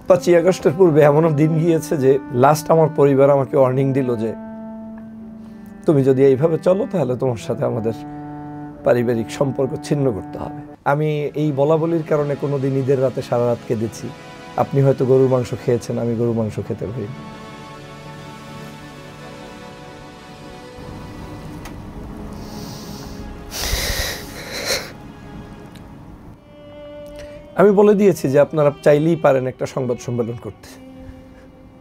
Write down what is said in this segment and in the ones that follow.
5ই আগস্টের পূর্বে এমনও দিন গিয়েছে যে লাস্ট আমার পরিবার আমাকে ওয়ার্নিং দিল যে তুমি যদি এইভাবে চলো তাহলে তোমার সাথে আমাদের পারিবারিক সম্পর্ক ছিন্ন করতে হবে। আমি এই বলাবলির কারণে কোনোদিন ঈদের রাতে সারা রাত কেঁদেছি। আপনি হয়তো গরুর মাংস খেয়েছেন, আমি গরুর মাংস খেতে পারি। আমি বলে দিয়েছি যে আপনারা চাইলেই পারেন একটা সংবাদ সম্মেলন করতে।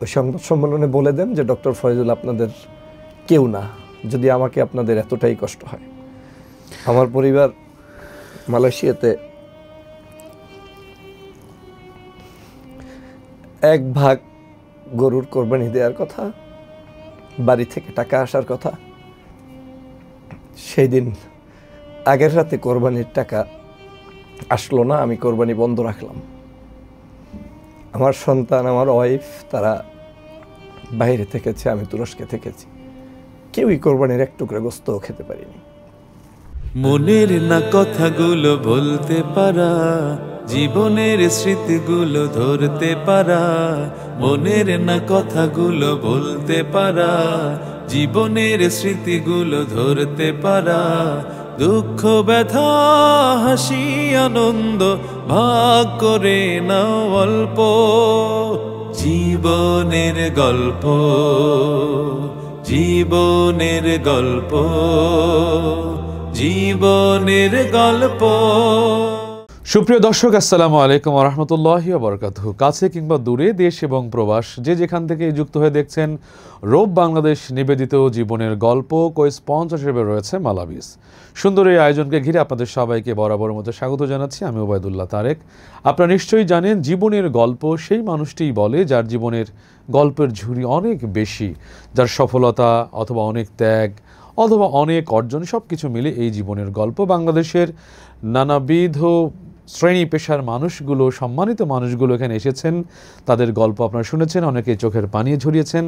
ওই সংবাদ সম্মেলনে বলে দেন যে ডক্টর ফয়জুল আপনাদের কেউ না, যদি আমাকে আপনাদের এতটাই কষ্ট হয়। আমার পরিবার মালয়েশিয়াতে 1 ভাগ গরুর কোরবানি দেওয়ার কথা, বাড়ি থেকে টাকা আসার কথা। সেই দিন আগের রাতে কোরবানির টাকা আসলো না, আমি কোরবানি বন্ধ রাখলাম। আমার সন্তান, আমার ওয়াইফ তারা বাইরে থেকেছে, আমি তুরস্কে থেকেছি। কেউই কোরবানির এক টুকরা গোস্তও খেতে পারিনি। মনের না কথাগুলো বলতে পারা, জীবনের স্মৃতিগুলো ধরতে পারা। মনের না কথাগুলো বলতে পারা, জীবনের স্মৃতিগুলো ধরতে পারা। দুঃখ ব্যথা হাসি আনন্দ ভাগ করে নাও অল্প। জীবনের গল্প, জীবনের গল্প, জীবনের গল্প। সুপ্রিয় দর্শক, আসসালামু আলাইকুম ওয়া রাহমাতুল্লাহি ওয়া বারাকাতুহু। কাছে কিংবা দূরে, দেশ এবং প্রবাস, যে যেখান থেকে যুক্ত হয়ে দেখছেন রূপ বাংলাদেশ নিবেদিত জীবনের গল্প। কো-স্পন্সর হিসেবে রয়েছে মালাবিস। সুন্দর এই আয়োজনকে ঘিরে আপনাদের সবাইকে বরাবর মতো স্বাগত জানাচ্ছি। আমি ওবায়দুল্লাহ তারেক। আপনারা নিশ্চয়ই জানেন, জীবনের গল্প সেই মানুষটিই বলে যার জীবনের গল্পের ঝুড়ি অনেক বেশি, যার সফলতা অথবা অনেক ত্যাগ অথবা অনেক অর্জন সব কিছু মিলে এই জীবনের গল্প। বাংলাদেশের নানাবিধ শ্রেণী পেশার মানুষগুলো, সম্মানিত মানুষগুলো এখানে এসেছেন, তাদের গল্প আপনারা শুনেছেন। অনেকেই চোখের পানি ঝরিয়েছেন,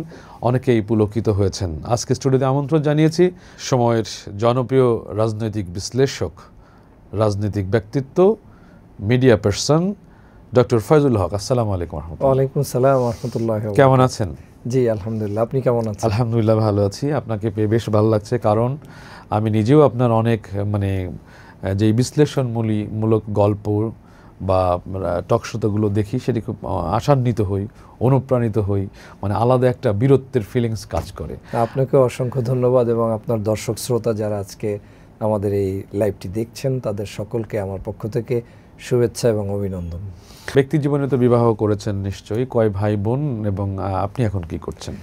অনেকেই পুলকিত হয়েছেন। আজকে স্টুডিওতে আমন্ত্রণ জানিয়েছি সময়ের জনপ্রিয় রাজনৈতিক বিশ্লেষক, রাজনৈতিক ব্যক্তিত্ব, মিডিয়া পার্সন ডক্টর ফয়জুল হক। আসসালামু আলাইকুম। ওয়ালাইকুম আসসালাম ওয়া রাহমাতুল্লাহি। কেমন আছেন? জি আলহামদুলিল্লাহ, আপনি কেমন আছেন? আলহামদুলিল্লাহ ভালো আছি। আপনাকে পেয়ে বেশ ভালো লাগছে, কারণ আমি নিজেও আপনার অনেক যে বিশ্লেষণমূলক গল্প বা টকশোগুলো দেখি, সেটি খুব আশান্বিত হই, অনুপ্রাণিত হই, আলাদা একটা বীরত্বের ফিলিংস কাজ করে। আপনাকে অসংখ্য ধন্যবাদ, এবং আপনার দর্শক শ্রোতা যারা আজকে আমাদের এই লাইভটি দেখছেন তাদের সকলকে আমার পক্ষ থেকে শুভেচ্ছা এবং অভিনন্দন। ব্যক্তি জীবনে তো বিবাহ করেছেন নিশ্চয়ই, কয় ভাই বোন, এবং আপনি এখন কি করছেন?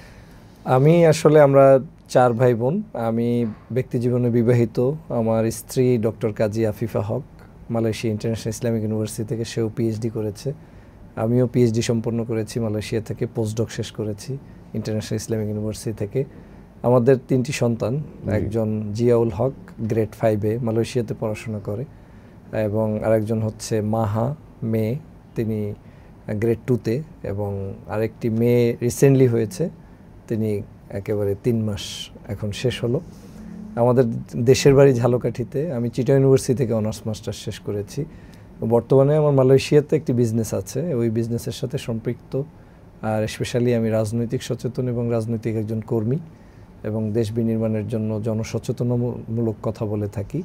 আমি আসলে আমরা 4 ভাই বোন। আমি ব্যক্তি জীবনে বিবাহিত। আমার স্ত্রী ডক্টর কাজী আফিফা হক, মালয়েশিয়া ইন্টারন্যাশনাল ইসলামিক ইউনিভার্সিটি থেকে, সেও পিএইচডি করেছে। আমিও পিএইচডি সম্পন্ন করেছি মালয়েশিয়া থেকে, পোস্টডক শেষ করেছি ইন্টারন্যাশনাল ইসলামিক ইউনিভার্সিটি থেকে। আমাদের 3টি সন্তান। একজন জিয়াউল হক, গ্রেড 5-এ মালয়েশিয়াতে পড়াশোনা করে, এবং আরেকজন হচ্ছে মাহা মেয়ে, তিনি গ্রেড 2-তে, এবং আরেকটি মেয়ে রিসেন্টলি হয়েছে, তিনি একেবারে 3 মাস এখন শেষ হলো। আমাদের দেশের বাড়ি ঝালকাঠিতে। আমি চিটা ইউনিভার্সিটি থেকে অনার্স মাস্টার্স শেষ করেছি। বর্তমানে আমার মালয়েশিয়াতে একটি বিজনেস আছে, ওই বিজনেসের সাথে সম্পৃক্ত। আর স্পেশালি আমি রাজনৈতিক সচেতন এবং রাজনৈতিক একজন কর্মী, এবং দেশ বিনির্মাণের জন্য জনসচেতনমূলক কথা বলে থাকি,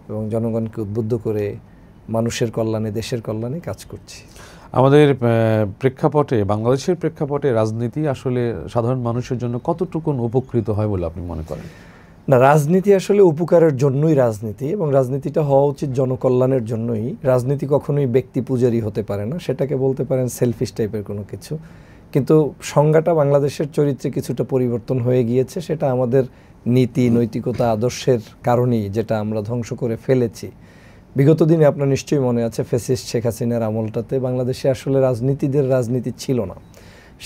এবং জনগণকে উদ্বুদ্ধ করে মানুষের কল্যাণে, দেশের কল্যাণে কাজ করছি। আমাদের প্রেক্ষাপটে, বাংলাদেশের প্রেক্ষাপটে রাজনীতি আসলে সাধারণ মানুষের জন্য কতটুকু উপকৃত হয় বলে আপনি মনে করেন? না, রাজনীতি আসলে উপকারের জন্যই রাজনীতি, এবং রাজনীতিটা হওয়া উচিত জনকল্যাণের জন্যই। রাজনীতি কখনোই ব্যক্তি পূজারি হতে পারে না, সেটাকে বলতে পারেন সেলফিশ টাইপের কোনো কিছু। কিন্তু সংজ্ঞাটা বাংলাদেশের চরিত্রে কিছুটা পরিবর্তন হয়ে গিয়েছে, সেটা আমাদের নীতি, নৈতিকতা, আদর্শের কারণেই, যেটা আমরা ধ্বংস করে ফেলেছি। বিগত দিনে আপনার নিশ্চয়ই মনে আছে ফ্যাসিস্ট শেখ হাসিনার আমলটাতে বাংলাদেশে আসলে রাজনীতিদের রাজনীতি ছিল না।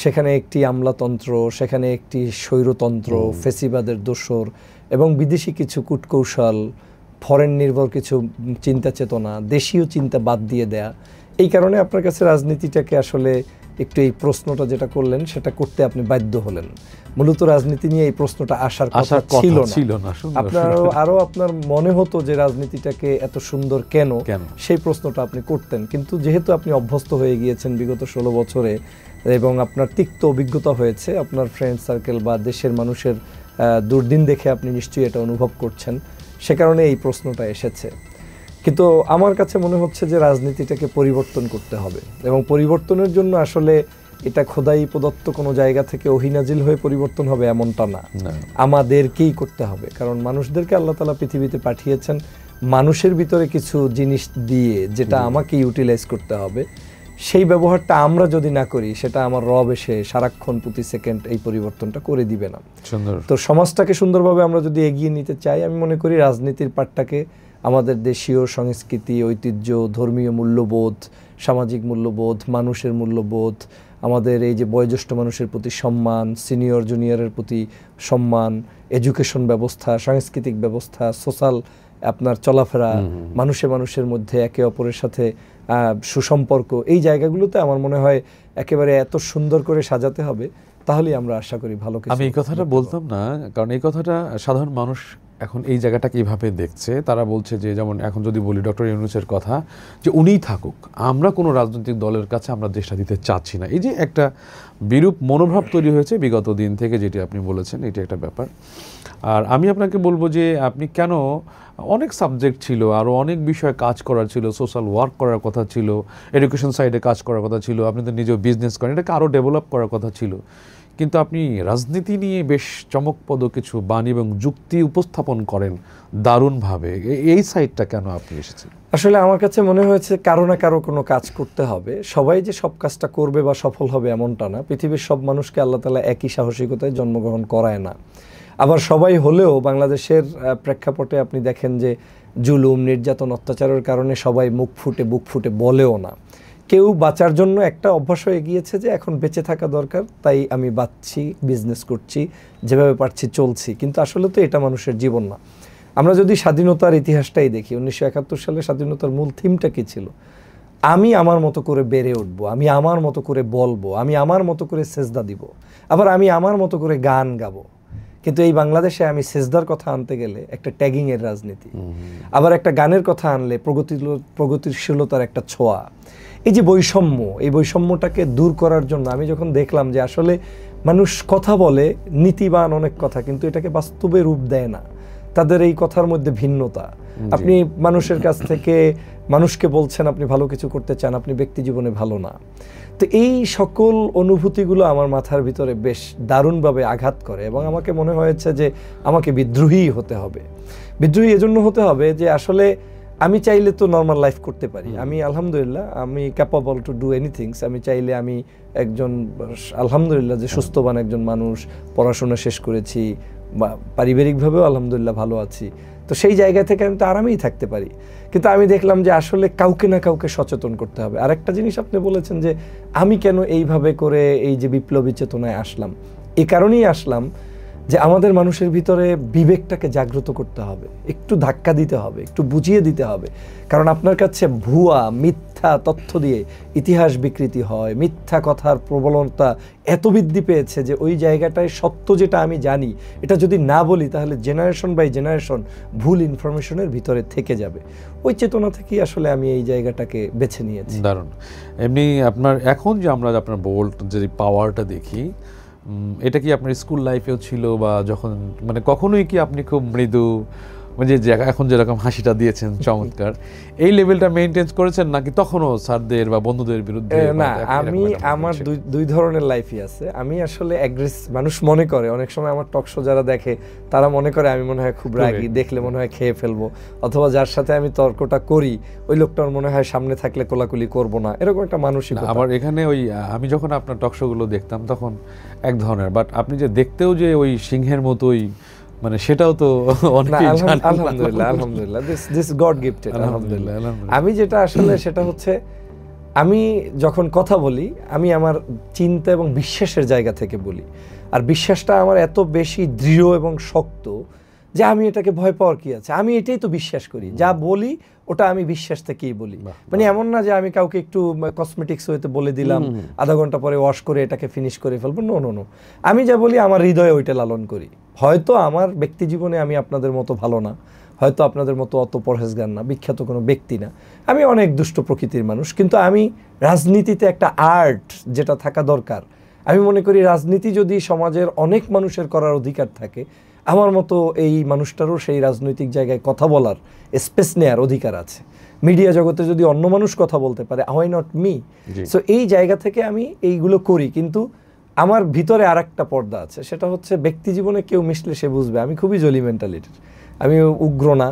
সেখানে একটি আমলাতন্ত্র, সেখানে একটি স্বৈরতন্ত্র, ফেসিবাদের দোসর, এবং বিদেশি কিছু কূটকৌশল, ফরেন নির্ভর কিছু চিন্তা চেতনা, দেশীয় চিন্তা বাদ দিয়ে দেয়া। এই কারণে আপনার কাছে রাজনীতিটাকে আসলে একটু এই প্রশ্নটা যেটা করলেন সেটা করতে আপনি বাধ্য হলেন। মূলত রাজনীতি নিয়ে এই প্রশ্নটা আসার কথা ছিল না। আপনার আরো আপনার মনে হতো যে রাজনীতিটাকে এত সুন্দর কেন, সেই প্রশ্নটা আপনি করতেন। কিন্তু যেহেতু আপনি অভ্যস্ত হয়ে গিয়েছেন বিগত 16 বছরে এবং আপনার তিক্ত অভিজ্ঞতা হয়েছে, আপনার ফ্রেন্ড সার্কেল বা দেশের মানুষের দুর্দিন দেখে আপনি নিশ্চয়ই এটা অনুভব করছেন, সে কারণে এই প্রশ্নটা এসেছে। কিন্তু আমার কাছে মনে হচ্ছে যে রাজনীতিটাকে পরিবর্তন করতে হবে, এবং পরিবর্তনের জন্য আসলে এটা খোদাই প্রদত্ত কোনো জায়গা থেকে ওহিনাজিল হয়ে পরিবর্তন হবে এমনটা না, আমাদেরকেই করতে হবে। কারণ মানুষদেরকে আল্লাহ তাআলা পৃথিবীতে পাঠিয়েছেন মানুষের ভিতরে কিছু জিনিস দিয়ে, যেটা আমাকে ইউটিলাইজ করতে হবে। সেই ব্যবহারটা আমরা যদি না করি, সেটা আমার রব এসে সারাক্ষণ প্রতি সেকেন্ড এই পরিবর্তনটা করে দিবে না। তো সমাজটাকে সুন্দরভাবে আমরা যদি এগিয়ে নিতে চাই, আমি মনে করি রাজনীতির পাঠটাকে আমাদের দেশীয় সংস্কৃতি, ঐতিহ্য, ধর্মীয় মূল্যবোধ, সামাজিক মূল্যবোধ, মানুষের মূল্যবোধ, আমাদের এই যে বয়োজ্যেষ্ঠ মানুষের প্রতি সম্মান, সিনিয়র জুনিয়রের প্রতি সম্মান, এডুকেশন ব্যবস্থা, সাংস্কৃতিক ব্যবস্থা, সোশ্যাল আপনার চলাফেরা, মানুষের মধ্যে একে অপরের সাথে সুসম্পর্ক, এই জায়গাগুলোতে আমার মনে হয় একেবারে এত সুন্দর করে সাজাতে হবে, তাহলেই আমরা আশা করি ভালো কিছু। আমি এই কথাটা বলতাম না, কারণ এই কথাটা সাধারণ মানুষ এখন এই জায়গাটা কিভাবে দেখছে, তারা বলছে যে, যেমন এখন যদি বলি ডক্টর ইউনূসের কথা, যে উনিই থাকুক, আমরা কোনো রাজনৈতিক দলের কাছে আমরা দেশটা দিতে চাচ্ছি না। এই যে একটা বিরূপ মনোভাব তৈরি হয়েছে বিগত দিন থেকে, যেটি আপনি বলেছেন, এটি একটা ব্যাপার। আর আমি আপনাকে বলবো যে আপনি কেন, অনেক সাবজেক্ট ছিল, আরও অনেক বিষয়ে কাজ করার ছিল, সোশ্যাল ওয়ার্ক করার কথা ছিল, এডুকেশন সাইডে কাজ করার কথা ছিল, আপনি তো নিজেও বিজনেস করেন, এটাকে আরও ডেভেলপ করার কথা ছিল, কিন্তু আপনি রাজনীতি নিয়ে বেশ চমকপ্রদ কিছু বাণী এবং যুক্তি উপস্থাপন করেন দারুণভাবে। এই সাইডটা কেন আপনি এসেছেন? আসলে আমার কাছে মনে হয়েছে কারো না কারো কোনো কাজ করতে হবে। সবাই যে সব কাজটা করবে বা সফল হবে এমনটা না। পৃথিবীর সব মানুষকে আল্লাহ তাআলা একই সাহসিকতায় জন্মগ্রহণ করায় না। আবার সবাই হলেও বাংলাদেশের প্রেক্ষাপটে আপনি দেখেন যে জুলুম, নির্যাতন, অত্যাচারের কারণে সবাই মুখ ফুটে বলেও না। কেউ বাঁচার জন্য একটা অভ্যাস হয়ে গিয়েছে যে এখন বেঁচে থাকা দরকার, তাই আমি বাঁচছি, বিজনেস করছি, যেভাবে পারছি চলছি। কিন্তু আসলে তো এটা মানুষের জীবন না। আমরা যদি স্বাধীনতার ইতিহাসটাই দেখি, 1971 সালে স্বাধীনতার মূল থিমটা কী ছিল? আমি আমার মতো করে বেড়ে উঠবো, আমি আমার মতো করে বলবো, আমি আমার মতো করে সেজদা দিব, আবার আমি আমার মতো করে গান গাবো। কিন্তু এই বাংলাদেশে আমি সেজদার কথা আনতে গেলে একটা ট্যাগিংয়ের রাজনীতি, আবার একটা গানের কথা আনলে প্রগতিশীলতার একটা ছোঁয়া। এই যে বৈষম্য, এই বৈষম্যটাকে দূর করার জন্য আমি যখন দেখলাম যে আসলে মানুষ কথা বলে নীতিবান অনেক কথা, কিন্তু এটাকে বাস্তবে রূপ দেয় না, তাদের এই কথার মধ্যে ভিন্নতা। আপনি মানুষের কাছ থেকে মানুষকে বলছেন আপনি ভালো কিছু করতে চান, আপনি ব্যক্তি জীবনে ভালো না। তো এই সকল অনুভূতিগুলো আমার মাথার ভিতরে বেশ দারুণভাবে আঘাত করে, এবং আমাকে মনে হয়েছে যে আমাকে বিদ্রোহী হতে হবে। বিদ্রোহী এজন্য হতে হবে যে আসলে আমি চাইলে তো নর্মাল লাইফ করতে পারি, আমি আলহামদুলিল্লাহ আমি ক্যাপাবল টু ডু এনিথিংস। আমি চাইলে আমি একজন আলহামদুলিল্লাহ যে সুস্থবান একজন মানুষ, পড়াশোনা শেষ করেছি, বা পারিবারিকভাবেও আলহামদুলিল্লাহ ভালো আছি। তো সেই জায়গা থেকে আমি তো আরামেই থাকতে পারি। কিন্তু আমি দেখলাম যে আসলে কাউকে না কাউকে সচেতন করতে হবে। আরেকটা জিনিস আপনি বলেছেন যে আমি কেন এইভাবে করে এই যে বিপ্লবী চেতনায় আসলাম, এই কারণেই আসলাম যে আমাদের মানুষের ভিতরে বিবেকটাকে জাগ্রত করতে হবে, একটু ধাক্কা দিতে হবে, একটু বুঝিয়ে দিতে হবে। কারণ আপনার কাছে ভুয়া মিথ্যা তথ্য দিয়ে ইতিহাস বিকৃতি হয়, মিথ্যা কথার প্রবলতা এত বৃদ্ধি পেয়েছে যে ওই জায়গাটায় সত্য যেটা আমি জানি এটা যদি না বলি তাহলে জেনারেশন বাই জেনারেশন ভুল ইনফরমেশনের ভিতরে থেকে যাবে। ওই চেতনা থেকেই আসলে আমি এই জায়গাটাকে বেছে নিয়েছি। দারুণ। এমনি আপনার এখন যে আমরা আপনার বোল্ড যে পাওয়ারটা দেখি, এটা কি আপনার স্কুল লাইফেও ছিল, বা যখন মানে কখনোই কি আপনি খুব মৃদু, মানে যে এখন যেরকম হাসিটা দিয়েছেন চমৎকার, এই লেভেলটা মেইনটেইন করেছেন, নাকি তখনও স্যারদের বা বন্ধুদের বিরুদ্ধে? না, আমি আমার দুই ধরনের লাইফই আছে। আমি আসলে মানুষ মনে করে অনেক সময় আমার টক শো যারা দেখে তারা মনে করে আমি মনে হয় খুব রাগী, দেখলে মনে হয় খেয়ে ফেলবো, অথবা যার সাথে আমি তর্কটা করি ওই লোকটার মনে হয় সামনে থাকলে কোলাকুলি করব না, এরকম একটা মানসিকতা। আবার এখানে ওই আমি যখন আপনার টক শোগুলো দেখতাম তখন এক ধরনের, বাট আপনি যে দেখতেও যে ওই সিংহের মতোই, মানে সেটাও তো আলহামদুলিল্লাহ দিস গড গিফটেড আলহামদুলিল্লাহ। আমি যেটা আসলে সেটা হচ্ছে আমি যখন কথা বলি আমি আমার চিন্তা এবং বিশ্বাসের জায়গা থেকে বলি, আর বিশ্বাসটা আমার এত বেশি দৃঢ় এবং শক্ত যে আমি এটাকে ভয় পাওয়ার কি আছে, আমি এটাই তো বিশ্বাস করি, যা বলি ওটা আমি বিশ্বাস থেকেই বলি। মানে এমন না যে আমি কাউকে একটু কসমেটিক্স হইতে বলে দিলাম, আধা ঘন্টা পরে ওয়াশ করে এটাকে ফিনিশ করে ফেলবো, নো নো নো। আমি যা বলি আমার হৃদয়ে ওইটা লালন করি। হয়তো আমার ব্যক্তি জীবনে আমি আপনাদের মতো ভালো না, হয়তো আপনাদের মতো অত পরহেজগার না, বিখ্যাত কোনো ব্যক্তি না, আমি অনেক দুষ্ট প্রকৃতির মানুষ, কিন্তু আমি রাজনীতিতে একটা আর্ট যেটা থাকা দরকার, আমি মনে করি রাজনীতি যদি সমাজের অনেক মানুষের করার অধিকার থাকে, আমার মতো এই মানুষটারও সেই রাজনৈতিক জায়গায় কথা বলার, স্পেস নেয়ার অধিকার আছে। মিডিয়া জগতে যদি অন্য মানুষ কথা বলতে পারে, হোয়াই নট মি? সো এই জায়গা থেকে আমি এইগুলো করি, কিন্তু আমার ভিতরে আর একটা পর্দা আছে, সেটা হচ্ছে ব্যক্তি জীবনে কেউ মিশলে সে বুঝবে আমি খুবই জলি মেন্টালিটির। আমি উগ্র না,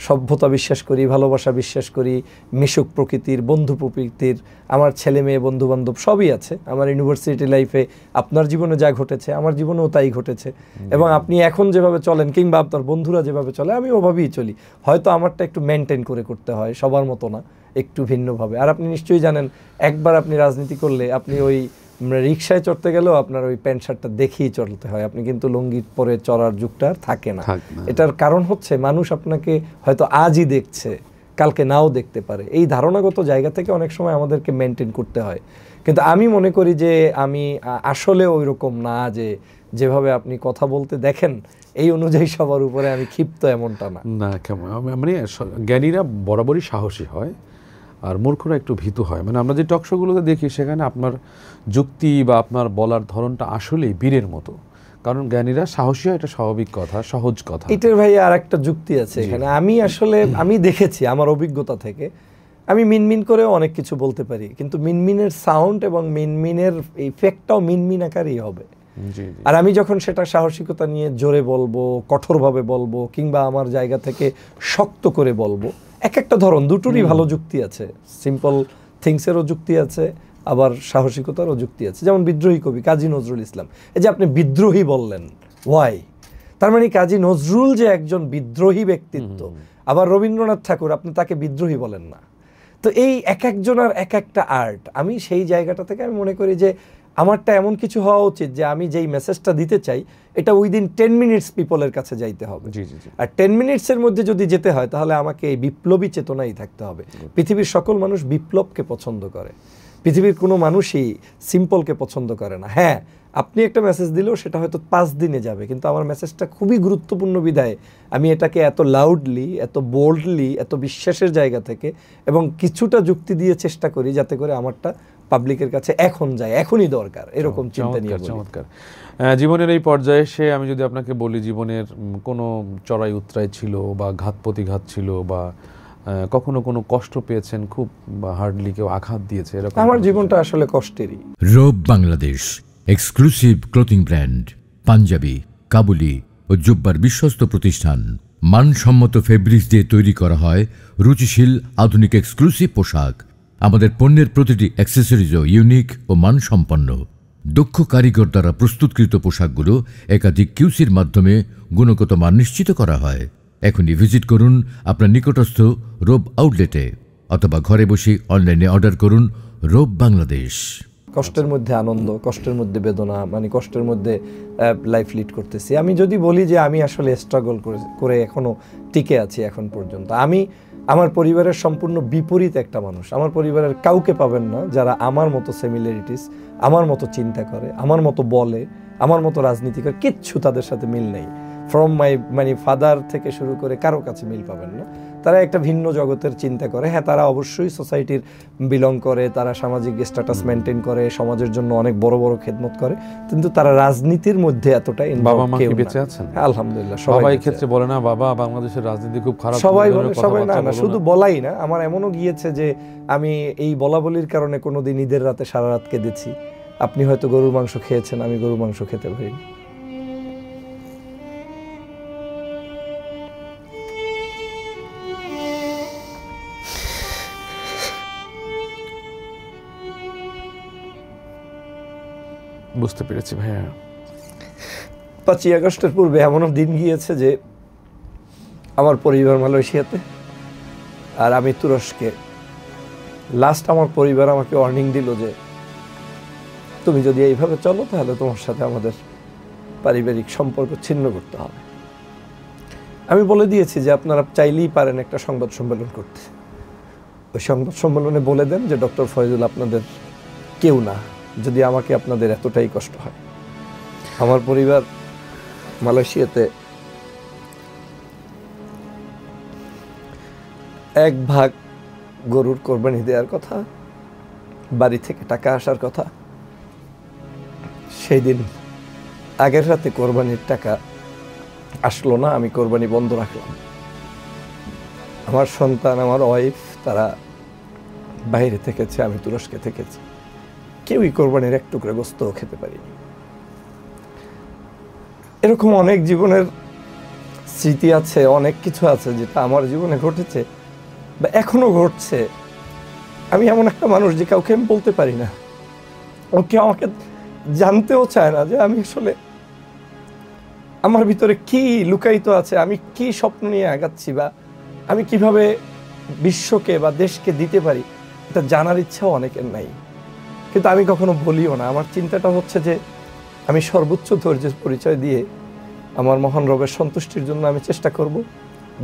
সভ্যতা বিশ্বাস করি, ভালোবাসা বিশ্বাস করি, মিশুক প্রকৃতির, বন্ধু প্রকৃতির। আমার ছেলে মেয়ে বন্ধু বান্ধব সবই আছে। আমার ইউনিভার্সিটি লাইফে আপনার জীবনে যা ঘটেছে আমার জীবনেও তাই ঘটেছে, এবং আপনি এখন যেভাবে চলেন কিংবা আপনার বন্ধুরা যেভাবে চলে আমি ওভাবেই চলি। হয়তো আমারটা একটু মেনটেন করে করতে হয়, সবার মতো না, একটু ভিন্নভাবে। আর আপনি নিশ্চয়ই জানেন, একবার আপনি রাজনীতি করলে আপনি ওই রিক্সায় চড়তে গেলেও আপনার ওই প্যান্ট শার্টটা দেখেই চলতে হয়, আপনি কিন্তু লুঙ্গি পরে চড়ার যুগটা আর থাকে না। এটার কারণ হচ্ছে মানুষ আপনাকে হয়তো আজই দেখছে, কালকে নাও দেখতে পারে। এই ধারণাগত জায়গা থেকে অনেক সময় আমাদেরকে মেনটেন করতে হয়। কিন্তু আমি মনে করি যে আমি আসলে ওই রকম না, যে যেভাবে আপনি কথা বলতে দেখেন এই অনুযায়ী সবার উপরে আমি ক্ষিপ্ত, এমনটা না। না, কেমন মানে জ্ঞানীরা বরাবরই সাহসী হয় আর মূর্খরা একটু ভীতু হয়। মানে আমরা যে টক শোগুলোতে দেখি সেখানে আপনার যুক্তি বা আপনার বলার ধরনটা আসলেই বীরের মতো, কারণ জ্ঞানীরা সাহসী হয়, এটা স্বাভাবিক কথা, সহজ কথা। এটার ভাই আর একটা যুক্তি আছে এখানে। আমি আসলে আমি দেখেছি আমার অভিজ্ঞতা থেকে, আমি মিনমিন করেও অনেক কিছু বলতে পারি, কিন্তু মিনমিনের সাউন্ড এবং মিনমিনের ইফেক্টটাও মিনমিন আকারই হবে। আর আমি যখন সেটা সাহসিকতা নিয়ে জোরে বলবো, কঠোরভাবে বলবো, কিংবা আমার জায়গা থেকে শক্ত করে বলবো, এক একটা ধরন দুটোরই ভালো যুক্তি আছে। সিম্পল থিংসেরও যুক্তি আছে, আবার সাহসিকতারও যুক্তি আছে। যেমন বিদ্রোহী কবি কাজী নজরুল ইসলাম, এই যে আপনি বিদ্রোহী বললেন, ওয়াই? তার মানে কাজী নজরুল যে একজন বিদ্রোহী ব্যক্তিত্ব, আবার রবীন্দ্রনাথ ঠাকুর, আপনি তাকে বিদ্রোহী বলেন না। তো এই এক একজনের এক একটা আর্ট। আমি সেই জায়গাটা থেকে আমি মনে করি যে আমারটা এমন কিছু হওয়া উচিত যে আমি যেই মেসেজটা দিতে চাই এটা উইদিন 10 মিনিটস পিপলের কাছে যাইতে হবে। আর 10 মিনিটসের মধ্যে যদি যেতে হয় তাহলে আমাকে এই বিপ্লবী চেতনাই থাকতে হবে। পৃথিবীর সকল মানুষ বিপ্লবকে পছন্দ করে, পৃথিবীর কোনো মানুষই সিম্পলকে পছন্দ করে না। হ্যাঁ, আপনি একটা মেসেজ দিলেও সেটা হয়তো 5 দিনে যাবে, কিন্তু আমার মেসেজটা খুবই গুরুত্বপূর্ণ বিধায় আমি এটাকে এত লাউডলি, এত বোল্ডলি, এত বিশ্বাসের জায়গা থেকে এবং কিছুটা যুক্তি দিয়ে চেষ্টা করি যাতে করে আমারটা পাবলিকের কাছে এখন যায়, এখনই দরকার, এরকম চিন্তা নিয়ে। চমৎকার। জীবনের এই পর্যায়ে এসে আমি যদি আপনাকে বলি, জীবনের কোনো চড়াই উতরাই ছিল বা ঘাত প্রতিঘাত ছিল, বা কখনো কোনো কষ্ট পেয়েছেন খুব, বা হার্ডলি কেউ আঘাত দিয়েছে, এরকম? আমার জীবনটা আসলে কষ্টেরই। Robe Bangladesh exclusive clothing brand, panjabi, কাবুলি ও জুব্বার বিশ্বস্ত প্রতিষ্ঠান। মানসম্মত ফেব্রিক্স দিয়ে তৈরি করা হয় রুচিশীল আধুনিক এক্সক্লুসিভ পোশাক। আমাদের পণ্যের প্রতিটি অ্যাক্সেসরিজও ইউনিক ও মানসম্পন্ন। দক্ষ কারিগর দ্বারা প্রস্তুতকৃত পোশাকগুলো একাধিক কিউসির মাধ্যমে গুণগত মান নিশ্চিত করা হয়। এখনই ভিজিট করুন আপনার নিকটস্থ রোব আউটলেটে, অথবা ঘরে বসে অনলাইনে অর্ডার করুন রোব বাংলাদেশ। কষ্টের মধ্যে আনন্দ, কষ্টের মধ্যে বেদনা, মানে কষ্টের মধ্যে লাইফ লিড করতেছি। আমি যদি বলি যে আমি আসলে স্ট্রাগল করে এখনো টিকে আছি এখন পর্যন্ত, আমি আমার পরিবারের সম্পূর্ণ বিপরীত একটা মানুষ। আমার পরিবারের কাউকে পাবেন না যারা আমার মতো সিমিলারিটিস, আমার মতো চিন্তা করে, আমার মতো বলে, আমার মতো রাজনীতি করে, কিচ্ছু তাদের সাথে মিল নেই। ফ্রম মাই মানে ফাদার থেকে শুরু করে কারো কাছে মিল পাবেন না। তারা একটা ভিন্ন জগতের চিন্তা করে। হ্যাঁ, তারা অবশ্যই সোসাইটির বিলং করে, তারা সামাজিক স্ট্যাটাস মেনটেন করে, সমাজের জন্য অনেক বড় বড় খেদমত করে, কিন্তু তারা রাজনীতির মধ্যে এতটা বাবা মা কি বেঁচে আছেন? আলহামদুলিল্লাহ। সবাই ক্ষেত্রে বলে না বাবা বাংলাদেশের রাজনীতি খুব খারাপ, সবাই বলে, সবাই না, শুধু বলাই না, আমার এমনও গিয়েছে যে আমি এই বলাবলির কারণে কোনোদিন ঈদের রাতে সারা রাত কেঁদেছি। আপনি হয়তো গরুর মাংস খেয়েছেন, আমি গরুর মাংস খেতে পারি। বুঝতে পেরেছি ভাইয়া। 5ই আগস্টের পূর্বে এমনও দিন গিয়েছে যে আমার পরিবার মালয়েশিয়াতে আর আমি তুরস্কে। লাস্ট আমার পরিবার আমাকে ওয়ার্নিং দিল যে তুমি যদি এইভাবে চলো তাহলে তোমার সাথে আমাদের পারিবারিক সম্পর্ক ছিন্ন করতে হবে। আমি বলে দিয়েছি যে আপনারা চাইলেই পারেন একটা সংবাদ সম্মেলন করতে, ওই সংবাদ সম্মেলনে বলে দেন যে ডক্টর ফয়জুল আপনাদের কেউ না, যদি আমাকে আপনাদের এতটাই কষ্ট হয়। আমার পরিবার মালয়েশিয়াতে 1 ভাগ গরুর কোরবানি দেওয়ার কথা, বাড়ি থেকে টাকা আসার কথা, সেই দিন আগের রাতে কোরবানির টাকা আসলো না, আমি কোরবানি বন্ধ রাখলাম। আমার সন্তান, আমার ওয়াইফ তারা বাইরে থেকেছে, আমি তুরস্কে থেকেছি, কেউই কোরবানির এক টুকরা গোস্তও খেতে পারিনি। এরকম অনেক জীবনের স্মৃতি আছে, অনেক কিছু আছে যেটা আমার জীবনে ঘটেছে বা এখনো ঘটছে। আমি এমন একটা মানুষ যে কাউকে আমি বলতে পারি না, ওকে আমাকে জানতেও চায় না যে আমি আসলে আমার ভিতরে কি লুকায়িত আছে, আমি কি স্বপ্ন নিয়ে আগাচ্ছি বা আমি কিভাবে বিশ্বকে বা দেশকে দিতে পারি, এটা জানার ইচ্ছাও অনেকের নাই, কিন্তু আমি কখনো বলিও না। আমার চিন্তাটা হচ্ছে যে আমি সর্বোচ্চ ধৈর্যের পরিচয় দিয়ে আমার মহান রবের সন্তুষ্টির জন্য আমি চেষ্টা করব,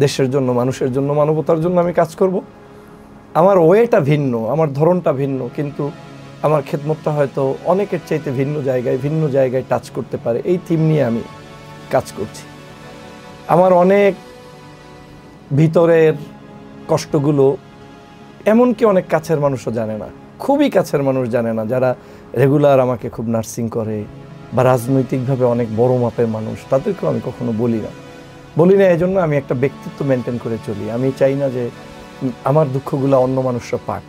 দেশের জন্য, মানুষের জন্য, মানবতার জন্য আমি কাজ করব। আমার ওয়েটা ভিন্ন, আমার ধরনটা ভিন্ন, কিন্তু আমার খেদমতটা হয়তো অনেকের চাইতে ভিন্ন জায়গায় টাচ করতে পারে। এই থিম নিয়ে আমি কাজ করছি। আমার অনেক ভিতরের কষ্টগুলো এমনকি অনেক কাছের মানুষও জানে না, খুবই কাছের মানুষ জানে না, যারা রেগুলার আমাকে খুব নার্সিং করে বা রাজনৈতিকভাবে অনেক বড় মাপের মানুষ, তাদেরকেও আমি কখনো বলি না। এই জন্য আমি একটা ব্যক্তিত্ব মেনটেন করে চলি। আমি চাই না যে আমার দুঃখগুলো অন্য মানুষরা পাক।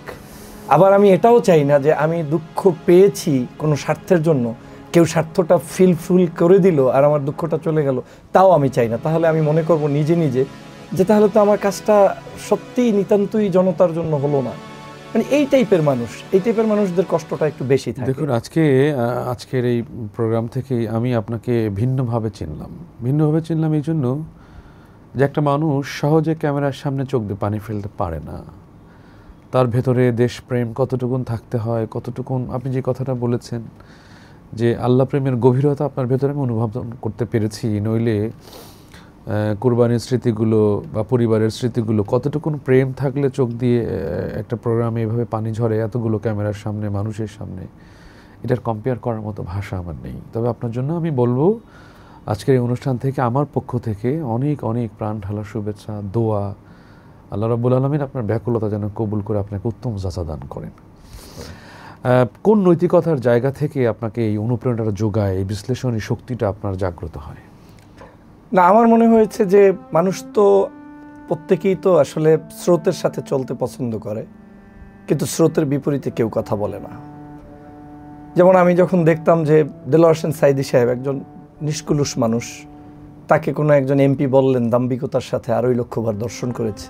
আবার আমি এটাও চাই না যে আমি দুঃখ পেয়েছি কোনো স্বার্থের জন্য, কেউ স্বার্থটা ফুল করে দিল আর আমার দুঃখটা চলে গেল, তাও আমি চাই না। তাহলে আমি মনে করব নিজে যে তাহলে তো আমার কাজটা সত্যিই নিতান্তই জনতার জন্য হলো না। মানে এই টাইপের মানুষদের কষ্টটা একটু বেশি থাকে। দেখুন, আজকের এই প্রোগ্রাম থেকে আমি আপনাকে ভিন্নভাবে চিনলাম এই জন্য যে একটা মানুষ সহজে ক্যামেরার সামনে চোখ দিয়ে পানি ফেলতে পারে না। তার ভেতরে দেশপ্রেম কতটুকুন থাকতে হয়, কতটুকুন আপনি যে কথাটা বলেছেন যে আল্লাহ প্রেমের গভীরতা আপনার ভেতরে আমি অনুভব করতে পেরেছি। নইলে কুরবানির স্মৃতিগুলো বা পরিবারের স্মৃতিগুলো কতটুকুন প্রেম থাকলে চোখ দিয়ে একটা প্রোগ্রামে এভাবে পানি ঝরে এতগুলো ক্যামেরার সামনে, মানুষের সামনে, এটার কম্পেয়ার করার মতো ভাষা আমার নেই। তবে আপনার জন্য আমি বলবো আজকের এই অনুষ্ঠান থেকে আমার পক্ষ থেকে অনেক অনেক প্রাণ ঢালা শুভেচ্ছা, দোয়া। আল্লাহ রাব্বুল আলামিন আপনার ব্যাকুলতা যেন কবুল করে আপনাকে উত্তম যাচা দান করেন। কোন নৈতিকতার জায়গা থেকে আপনাকে এই অনুপ্রেরণাটা যোগায়, এই বিশ্লেষণী শক্তিটা আপনার জাগ্রত হয়? না, আমার মনে হয়েছে যে মানুষ তো প্রত্যেকেই তো আসলে স্রোতের সাথে চলতে পছন্দ করে, কিন্তু স্রোতের বিপরীতে কেউ কথা বলে না। যেমন আমি যখন দেখতাম যে দেলোয়ার হোসেন সাইদি সাহেব একজন নিষ্কুলুষ মানুষ, তাকে কোনো একজন এমপি বললেন দাম্ভিকতার সাথে 2.5 লক্ষ বার দর্শন করেছে।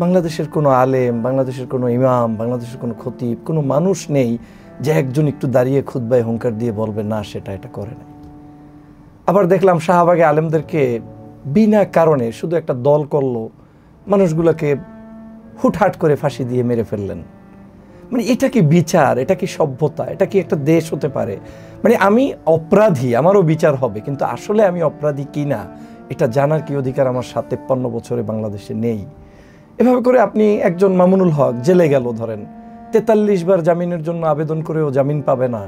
বাংলাদেশের কোনো আলেম, বাংলাদেশের কোনো ইমাম, বাংলাদেশের কোনো খতিব, কোনো মানুষ নেই যে একজন একটু দাঁড়িয়ে খুতবায় হুঙ্কার দিয়ে বলবে না সেটা এটা করে নাই। আবার দেখলাম শাহবাগে আলেমদেরকে বিনা কারণে শুধু একটা দল করলো, মানুষগুলোকে হুটহাট করে ফাঁসি দিয়ে মেরে ফেললেন। মানে এটা কি বিচার? এটা কি সভ্যতা? এটা কি একটা দেশ হতে পারে? মানে আমি অপরাধী, আমারও বিচার হবে, কিন্তু আসলে আমি অপরাধী কি না এটা জানার কি অধিকার আমার 53 বছরে বাংলাদেশে নেই? এভাবে করে আপনি একজন মামুনুল হক জেলে গেল, ধরেন 43 বার জামিনের জন্য আবেদন করেও জামিন পাবে না।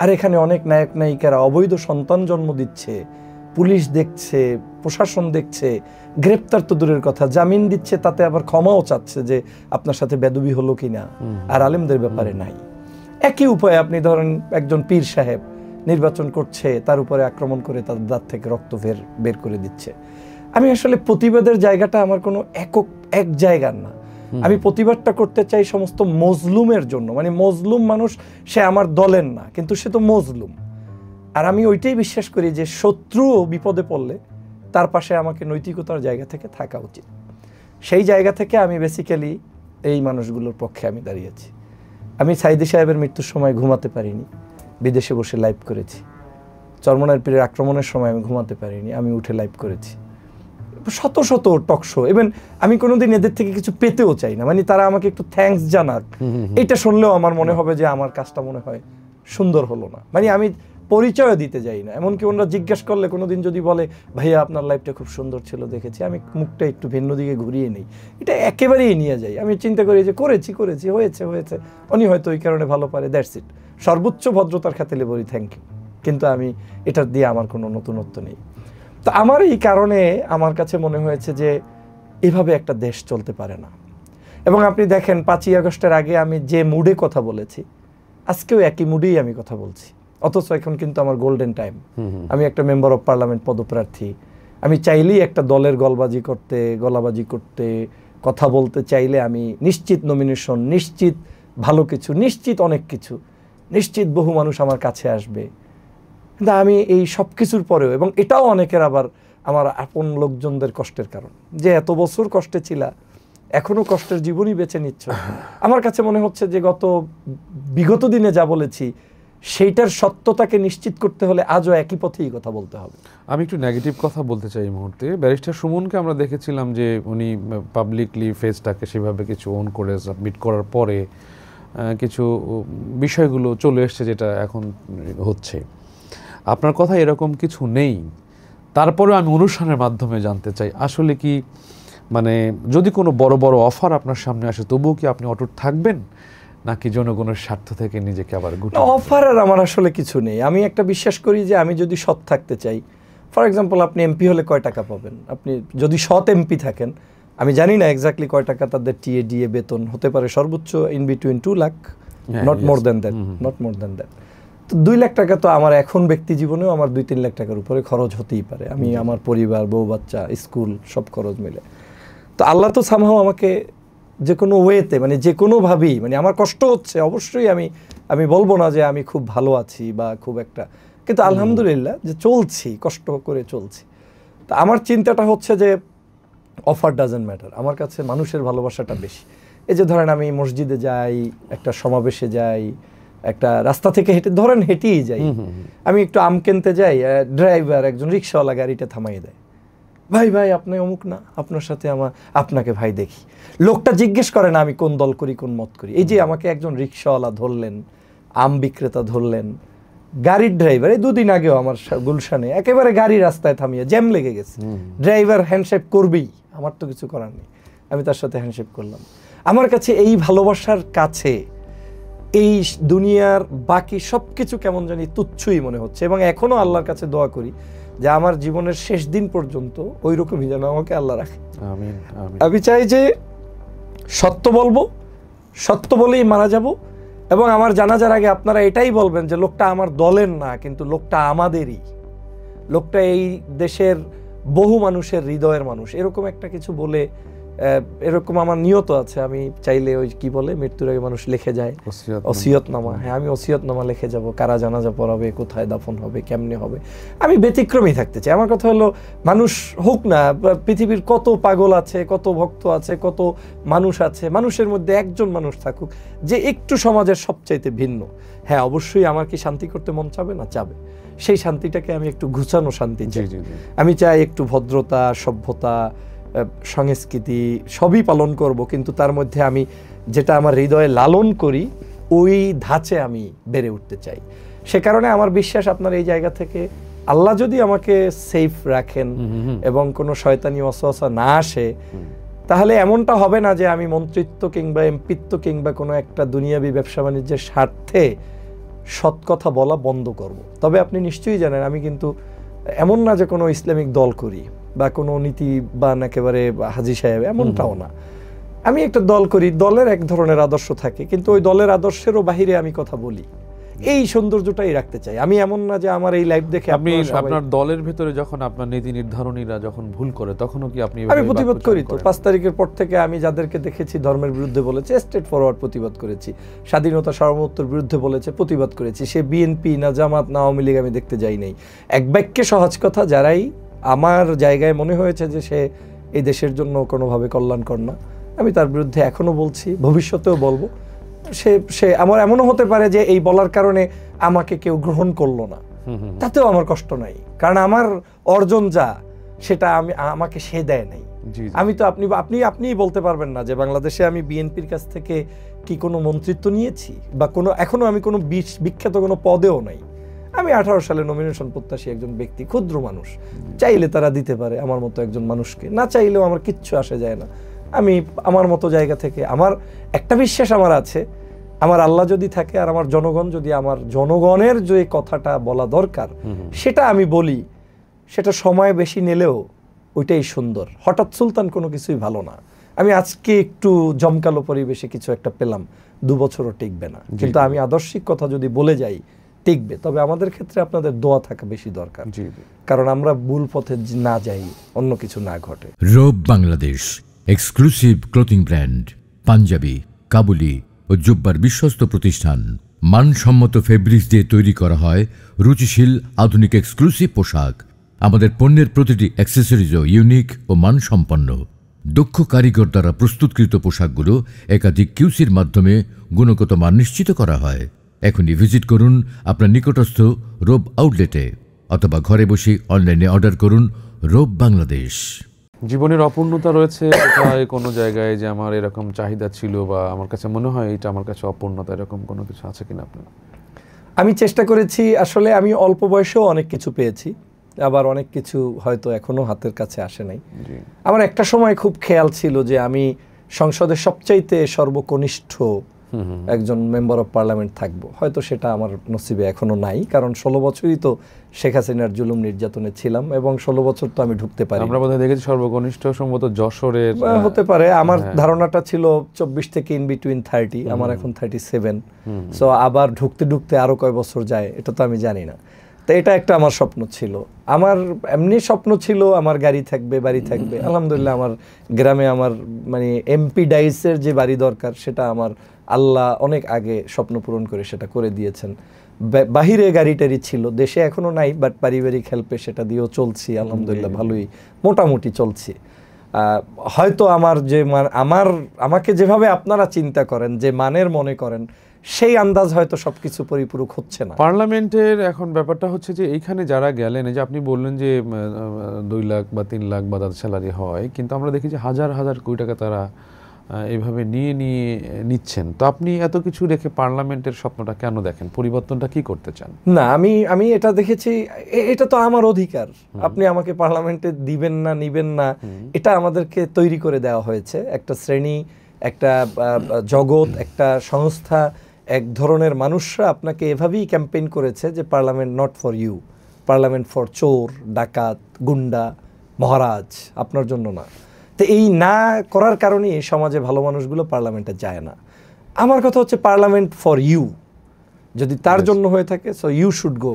আর এখানে অনেক নায়ক নায়িকারা অবৈধ সন্তান জন্ম দিচ্ছে, পুলিশ দেখছে, প্রশাসন দেখছে, গ্রেপ্তার তো দূরের কথা, জামিন দিচ্ছে, তাতে আবার ক্ষমাও চাচ্ছে যে আপনার সাথে বেদবি হলো কিনা, আর আলেমদের ব্যাপারে নাই। একই উপায়ে আপনি ধরেন একজন পীর সাহেব নির্বাচন করছে, তার উপরে আক্রমণ করে তার দাঁত থেকে রক্ত বের করে দিচ্ছে। আমি আসলে প্রতিবাদের জায়গাটা আমার কোনো এক জায়গার না। আমি প্রতিবাদটা করতে চাই সমস্ত মজলুমের জন্য। মানে মজলুম মানুষ সে আমার দলের না, কিন্তু সে তো মজলুম। আর আমি ওইটাই বিশ্বাস করি যে শত্রুও বিপদে পড়লে তার পাশে আমাকে নৈতিকতার জায়গা থেকে থাকা উচিত। সেই জায়গা থেকে আমি বেসিক্যালি এই মানুষগুলোর পক্ষে আমি দাঁড়িয়েছি। আমি সাইদি সাহেবের মৃত্যুর সময় ঘুমাতে পারিনি, বিদেশে বসে লাইভ করেছি। চরমনার পীরের আক্রমণের সময় আমি ঘুমাতে পারিনি, আমি উঠে লাইভ করেছি। শত শত টকশো, ইভেন আমি কোনোদিন এদের থেকে কিছু পেতেও চাই না। মানে তারা আমাকে একটু থ্যাঙ্কস জানাক, এটা শুনলেও আমার মনে হবে যে আমার কাজটা মনে হয় সুন্দর হলো না। মানে আমি পরিচয় দিতে যাই না। এমনকি ওনারা জিজ্ঞেস করলে কোনোদিন যদি বলে ভাইয়া আপনার লাইফটা খুব সুন্দর ছিল দেখেছি, আমি মুখটা একটু ভিন্ন দিকে ঘুরিয়ে নিই, এটা একেবারেই নিয়ে যাই। আমি চিন্তা করি যে করেছি হয়েছে, উনি হয়তো ওই কারণে ভালো পারে, দ্যাটস ইট। সর্বোচ্চ ভদ্রতার খাতিরে বলি থ্যাংক ইউ, কিন্তু আমি এটার দিয়ে আমার কোনো নতুনত্ব নেই। তো আমার এই কারণে আমার কাছে মনে হয়েছে যে এভাবে একটা দেশ চলতে পারে না। এবং আপনি দেখেন 5ই আগস্টের আগে আমি যে মুডে কথা বলেছি, আজকেও একই মুডেই আমি কথা বলছি, অথচ এখন কিন্তু আমার গোল্ডেন টাইম। আমি একটা মেম্বার অফ পার্লামেন্ট পদপ্রার্থী। আমি চাইলেই একটা দলের গলাবাজি করতে কথা বলতে চাইলে আমি নিশ্চিত নমিনেশন, নিশ্চিত ভালো কিছু, নিশ্চিত অনেক কিছু, নিশ্চিত বহু মানুষ আমার কাছে আসবে। কিন্তু আমি এই সব কিছুর পরেও, এবং এটাও অনেকের আবার আমার আপন লোকজনদের কষ্টের কারণ, যে এত বছর কষ্টে ছিলা, এখনো কষ্টের জীবনই বেছে নিচ্ছ। আমার কাছে মনে হচ্ছে যে বিগত দিনে যা বলেছি সেইটার সত্যতাকে নিশ্চিত করতে হলে আজও একই পথেই কথা বলতে হবে। আমি একটু নেগেটিভ কথা বলতে চাই এই মুহূর্তে। ব্যারিস্টার সুমনকে আমরা দেখেছিলাম যে উনি পাবলিকলি ফেসটাকে সেভাবে কিছু অন করে সাবমিট করার পরে কিছু বিষয়গুলো চলে এসছে যেটা এখন হচ্ছে। আপনার কথা এরকম কিছু নেই, তারপরেও আমি অনুষ্ঠানের মাধ্যমে জানতে চাই আসলে কি মানে যদি কোনো বড় বড় অফার আপনার সামনে আসে তবুও কি আপনি অটুট থাকবেন, নাকি জনগণের স্বার্থ থেকে নিজেকে আবার অফারের আমার আসলে কিছু নেই। আমি একটা বিশ্বাস করি যে আমি যদি সৎ থাকতে চাই, ফর এক্সাম্পল আপনি এমপি হলে কয় টাকা পাবেন, আপনি যদি সৎ এমপি থাকেন, আমি জানি না এক্স্যাক্টলি কয় টাকা তাদের টিএ ডিএ বেতন হতে পারে, সর্বোচ্চ in between 2 lakh, not more than that. তো 2 লাখ টাকা তো আমার এখন ব্যক্তি জীবনেও আমার 2-3 লাখ টাকার উপরে খরচ হতেই পারে, আমি আমার পরিবার, বউ বাচ্চা, স্কুল সব খরচ মিলে। তো আল্লাহ তো সামহাও আমাকে যে কোনো ওয়েতে, মানে যে কোনোভাবেই, মানে আমার কষ্ট হচ্ছে অবশ্যই, আমি বলবো না যে আমি খুব ভালো আছি বা খুব একটা, কিন্তু আলহামদুলিল্লাহ যে চলছি, কষ্ট করে চলছি। তা আমার চিন্তাটা হচ্ছে যে অফার ডাজেন্ট ম্যাটার, আমার কাছে মানুষের ভালোবাসাটা বেশি। এই যে ধরেন আমি মসজিদে যাই, একটা সমাবেশে যাই, একটা রাস্তা থেকে হেঁটেই যাই, আমি একটু আম কিনতে যাই, ড্রাইভার একজন রিক্সাওয়ালা গাড়িটা থামাই দেয়, ভাই আপনি অমুক না, আপনার সাথে আপনাকে ভাই দেখি। লোকটা জিজ্ঞেস করে না আমি কোন দল করি, কোন মত করি। এই যে আমাকে একজন রিক্সাওয়ালা ধরলেন, আম বিক্রেতা ধরলেন, গাড়ির ড্রাইভার, এই 2 দিন আগেও আমার গুলশানে একেবারে গাড়ি রাস্তায় থামিয়ে জ্যাম লেগে গেছে, ড্রাইভার হ্যান্ডশেক করবেই, আমার তো কিছু করার নেই, আমি তার সাথে হ্যান্ডশেক করলাম। আমার কাছে এই ভালোবাসার কাছে এই দুনিয়ার বাকি সব কিছু কেমন জানি তুচ্ছই মনে হচ্ছে। এবং এখনও আল্লাহর কাছে দোয়া করি যে আমার জীবনের শেষ দিন পর্যন্ত ওই রকমই যেন আমাকে আল্লাহ রাখে। আমিন। আমি চাই যে সত্য বলবো, সত্য বলেই মারা যাব, এবং আমার জানাজার আগে আপনারা এটাই বলবেন যে লোকটা আমার দলের না, কিন্তু লোকটা আমাদেরই, লোকটা এই দেশের বহু মানুষের হৃদয়ের মানুষ, এরকম একটা কিছু বলে, এরকম আমার নিয়ত আছে। আমি চাইলে ওই কি বলে মৃত্যুর আগে মানুষ লিখে যায় ওসিয়তনামা, হ্যাঁ আমি ওসিয়তনামা লিখে যাব, কারা জানাজা পড়াবে, কোথায় দাফন হবে, কেমনে হবে, আমি ব্যতিক্রমী থাকতে চাই। আমার কথা হলো মানুষ হোক না, পৃথিবীর কত পাগল আছে, কত ভক্ত আছে, কত মানুষ আছে, মানুষের মধ্যে একজন মানুষ থাকুক যে একটু সমাজের সবচাইতে ভিন্ন। হ্যাঁ অবশ্যই আমার কি শান্তি করতে মন চাবে না, চাবে, সেই শান্তিটাকে আমি একটু ঘুচানো শান্তি চাই। আমি চাই একটু ভদ্রতা, সভ্যতা, সংস্কৃতি সবই পালন করব, কিন্তু তার মধ্যে আমি যেটা আমার হৃদয়ে লালন করি ওই ধাঁচে আমি বেড়ে উঠতে চাই। সে কারণে আমার বিশ্বাস আপনার এই জায়গা থেকে আল্লাহ যদি আমাকে সেফ রাখেন এবং কোনো শয়তানি ওয়াসওয়াসা না আসে, তাহলে এমনটা হবে না যে আমি মন্ত্রিত্ব কিংবা এমপিত্ব কিংবা কোনো একটা দুনিয়াবি ব্যবসা বাণিজ্যের স্বার্থে সৎ কথা বলা বন্ধ করব। তবে আপনি নিশ্চয়ই জানেন আমি কিন্তু এমন না যে কোনো ইসলামিক দল করি বা কোনো নীতিবান একেবারে হাজী সাহেব, এমনটাও না। আমি একটা দল করি, দলের এক ধরনের আদর্শ থাকে, কিন্তু ওই দলের আদর্শেরও বাহিরে আমি কথা বলি, এই সৌন্দর্যটাই রাখতে চাই। আমি এমন না যে আমার এই লাইভ দেখে আপনি আপনার দলের ভিতরে যখন আপনার নীতি নির্ধারণীরা যখন ভুল করে তখনও কি আপনি আমি প্রতিবাদ করি। তো 5 তারিখের পর থেকে আমি যাদেরকে দেখেছি ধর্মের বিরুদ্ধে বলেছে, স্ট্রেট ফরওয়ার্ড প্রতিবাদ করেছি। স্বাধীনতা সার্বভৌমত্বের বিরুদ্ধে বলেছে, প্রতিবাদ করেছি। সে বিএনপি না জামাত না আওয়ামী লীগ আমি দেখতে যাই নাই। এক বাক্যে সহজ কথা, যারাই আমার জায়গায় মনে হয়েছে যে সে এই দেশের জন্য কোনোভাবে কল্যাণকর না, আমি তার বিরুদ্ধে এখনো বলছি, ভবিষ্যতেও বলবো। সে আমার এমনও হতে পারে যে এই বলার কারণে আমাকে কেউ গ্রহণ করলো না, তাতেও আমার কষ্ট নাই, কারণ আমার অর্জন যা সেটা আমাকে সে দেয় নাই। আমি তো আপনিই বলতে পারবেন না যে বাংলাদেশে আমি বিএনপির কাছ থেকে কি কোনো মন্ত্রিত্ব নিয়েছি বা কোনো এখনো আমি কোনো বিখ্যাত কোনো পদেও নাই। আমি 18 সালে নমিনেশন প্রত্যাশী একজন ব্যক্তি, ক্ষুদ্র মানুষ, চাইলে তারা দিতে পারে আমার মতো একজন মানুষকে, না চাইলেও আমার কিচ্ছু আসে যায় না। আমি আমার মতো জায়গা থেকে আমার একটা বিশ্বাস আমার আছে, আমার আল্লাহ যদি থাকে আর আমার জনগণ যদি, আমার জনগণের যে কথাটা বলা দরকার সেটা আমি বলি, সেটা সময় বেশি নিলেও ওইটাই সুন্দর। হঠাৎ সুলতান কোনো কিছুই ভালো না। আমি আজকে একটু জমকালো পরিবেশে কিছু একটা পেলাম, 2 বছরও টিকবে না, কিন্তু আমি আদর্শিক কথা যদি বলে যাই টিকবে। তবে আমাদের ক্ষেত্রে আপনাদের দোয়া থাকা বেশি দরকার, কারণ আমরা ভুল পথে না যাই, অন্য কিছু না ঘটে। Robe Bangladesh exclusive clothing brand, panjabi, কাবুলি ও জুব্বার বিশ্বস্ত প্রতিষ্ঠান। মানসম্মত ফেব্রিক্স দিয়ে তৈরি করা হয় রুচিশীল আধুনিক এক্সক্লুসিভ পোশাক। আমাদের পণ্যের প্রতিটি অ্যাক্সেসরিজও ইউনিক ও মানসম্পন্ন। দক্ষ কারিগর দ্বারা প্রস্তুতকৃত পোশাকগুলো একাধিক কিউসির মাধ্যমে গুণগত মান নিশ্চিত করা হয়। এখনই ভিজিট করুন আপনার নিকটস্থ রোব আউটলেটে, অথবা ঘরে বসে অনলাইনে অর্ডার করুন রোব বাংলাদেশ। জীবনের অপূর্ণতা রয়েছে কোথায় কোনো জায়গায়, যে আমার এরকম চাহিদা ছিল বা আমার কাছে মনে হয় এটা আমার কাছে অপূর্ণতা, এরকম কোনো কিছু আছে কিনা আপনার? আমি চেষ্টা করেছি, আসলে আমি অল্প বয়সেও অনেক কিছু পেয়েছি, আবার অনেক কিছু হয়তো এখনো হাতের কাছে আসে নাই। আমার একটা সময় খুব খেয়াল ছিল যে আমি সংসদের সবচাইতে সর্বকনিষ্ঠ একজন মেম্বার অফ পার্লামেন্ট থাকবো, হয়তো সেটা আমার নসিবে এখনো নাই, কারণ 16 বছরই তো শেখ হাসিনার জুলুম নির্যাতনে ছিলাম, এবং 16 বছর তো আমি ঢুকতে পারি। আমরা বোধহয় দেখেছি সর্বকনিষ্ঠ সম্ভবত যশোরের হতে পারে। আমার ধারণাটা ছিল 24 থেকে ইন বিটুইন 30, আমার এখন 37, সো আবার ঢুকতে ঢুকতে আরো কয় বছর যায় এটা তো আমি জানি না। তো এটা একটা আমার স্বপ্ন ছিল। আমার এমনি স্বপ্ন ছিল আমার গাড়ি থাকবে, বাড়ি থাকবে। আলহামদুলিল্লাহ আমার গ্রামে আমার মানে এমপি ডাইসের যে বাড়ি দরকার সেটা আমার আল্লাহ অনেক আগে স্বপ্ন পূরণ করে সেটা করে দিয়েছেন। বাহিরে গাড়ি টাড়ি ছিল, দেশে এখনো নাই, বাট পারিবারিক হেল্পে সেটা দিয়েও চলছি আলহামদুলিল্লাহ, ভালোই মোটামুটি চলছি। হয়তো আমার যে আমাকে যেভাবে আপনারা চিন্তা করেন, যে মানের মনে করেন, সেই আন্দাজ হয়তো সবকিছু পরিপূরক হচ্ছে না। পার্লামেন্টের এখন ব্যাপারটা হচ্ছে যে এইখানে যারা গেলেন, এই যে আপনি বললেন যে 2 লাখ বা 3 লাখ বা তাদের স্যালারি হয়, কিন্তু আমরা দেখি যে হাজার হাজার কোটি টাকা তারা এইভাবে নিচ্ছেন। তো আপনি এত কিছু রেখে পার্লামেন্টের স্বপ্নটা কেন দেখেন? পরিবর্তনটা কি করতে চান? না, আমি এটা দেখেছি, এটা তো আমার অধিকার। আপনি আমাকে পার্লামেন্টে দিবেন না, নিবেন না, এটা আমাদেরকে তৈরি করে দেওয়া হয়েছে। একটা শ্রেণী, একটা জগৎ, একটা সংস্থা, এক ধরনের মানুষরা আপনাকে এভাবেই ক্যাম্পেইন করেছে যে parliament not for you, parliament for চোর, ডাকাত, গুন্ডা, মহারাজ, আপনার জন্য না। তো এই না করার কারণেই সমাজে ভালো মানুষগুলো পার্লামেন্টে যায় না। আমার কথা হচ্ছে পার্লামেন্ট ফর ইউ, যদি তার জন্য হয়ে থাকে, সো ইউ শুড গো,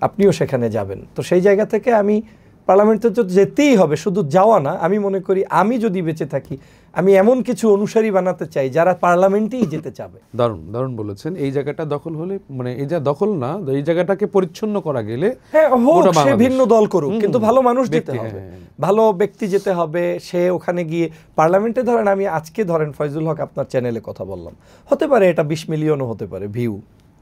আপনিও সেখানে যাবেন। তো সেই জায়গা থেকে আমি পার্লামেন্টে তো যেতেই হবে, শুধু যাওয়া না। আমি মনে করি আমি যদি বেঁচে থাকি, আমি এমন কিছু অনুসারী বানাতে চাই যারা পার্লামেন্টেই যেতে চাবে। দারুণ দারুণ বলেছেন। এই জায়গাটা দখল হলে, মানে এই যা দখল না, এই জায়গাটাকে পরিচ্ছন্ন করা গেলে, হ্যাঁ হোক, সে ভিন্ন দল করুক, কিন্তু ভালো মানুষ যেতে হবে, ভালো ব্যক্তি যেতে হবে। সে ওখানে গিয়ে পার্লামেন্টে, ধরেন আমি আজকে ধরেন ফয়জুল হক আপনার চ্যানেলে কথা বললাম, হতে পারে এটা 20 মিলিয়নও হতে পারে ভিউ,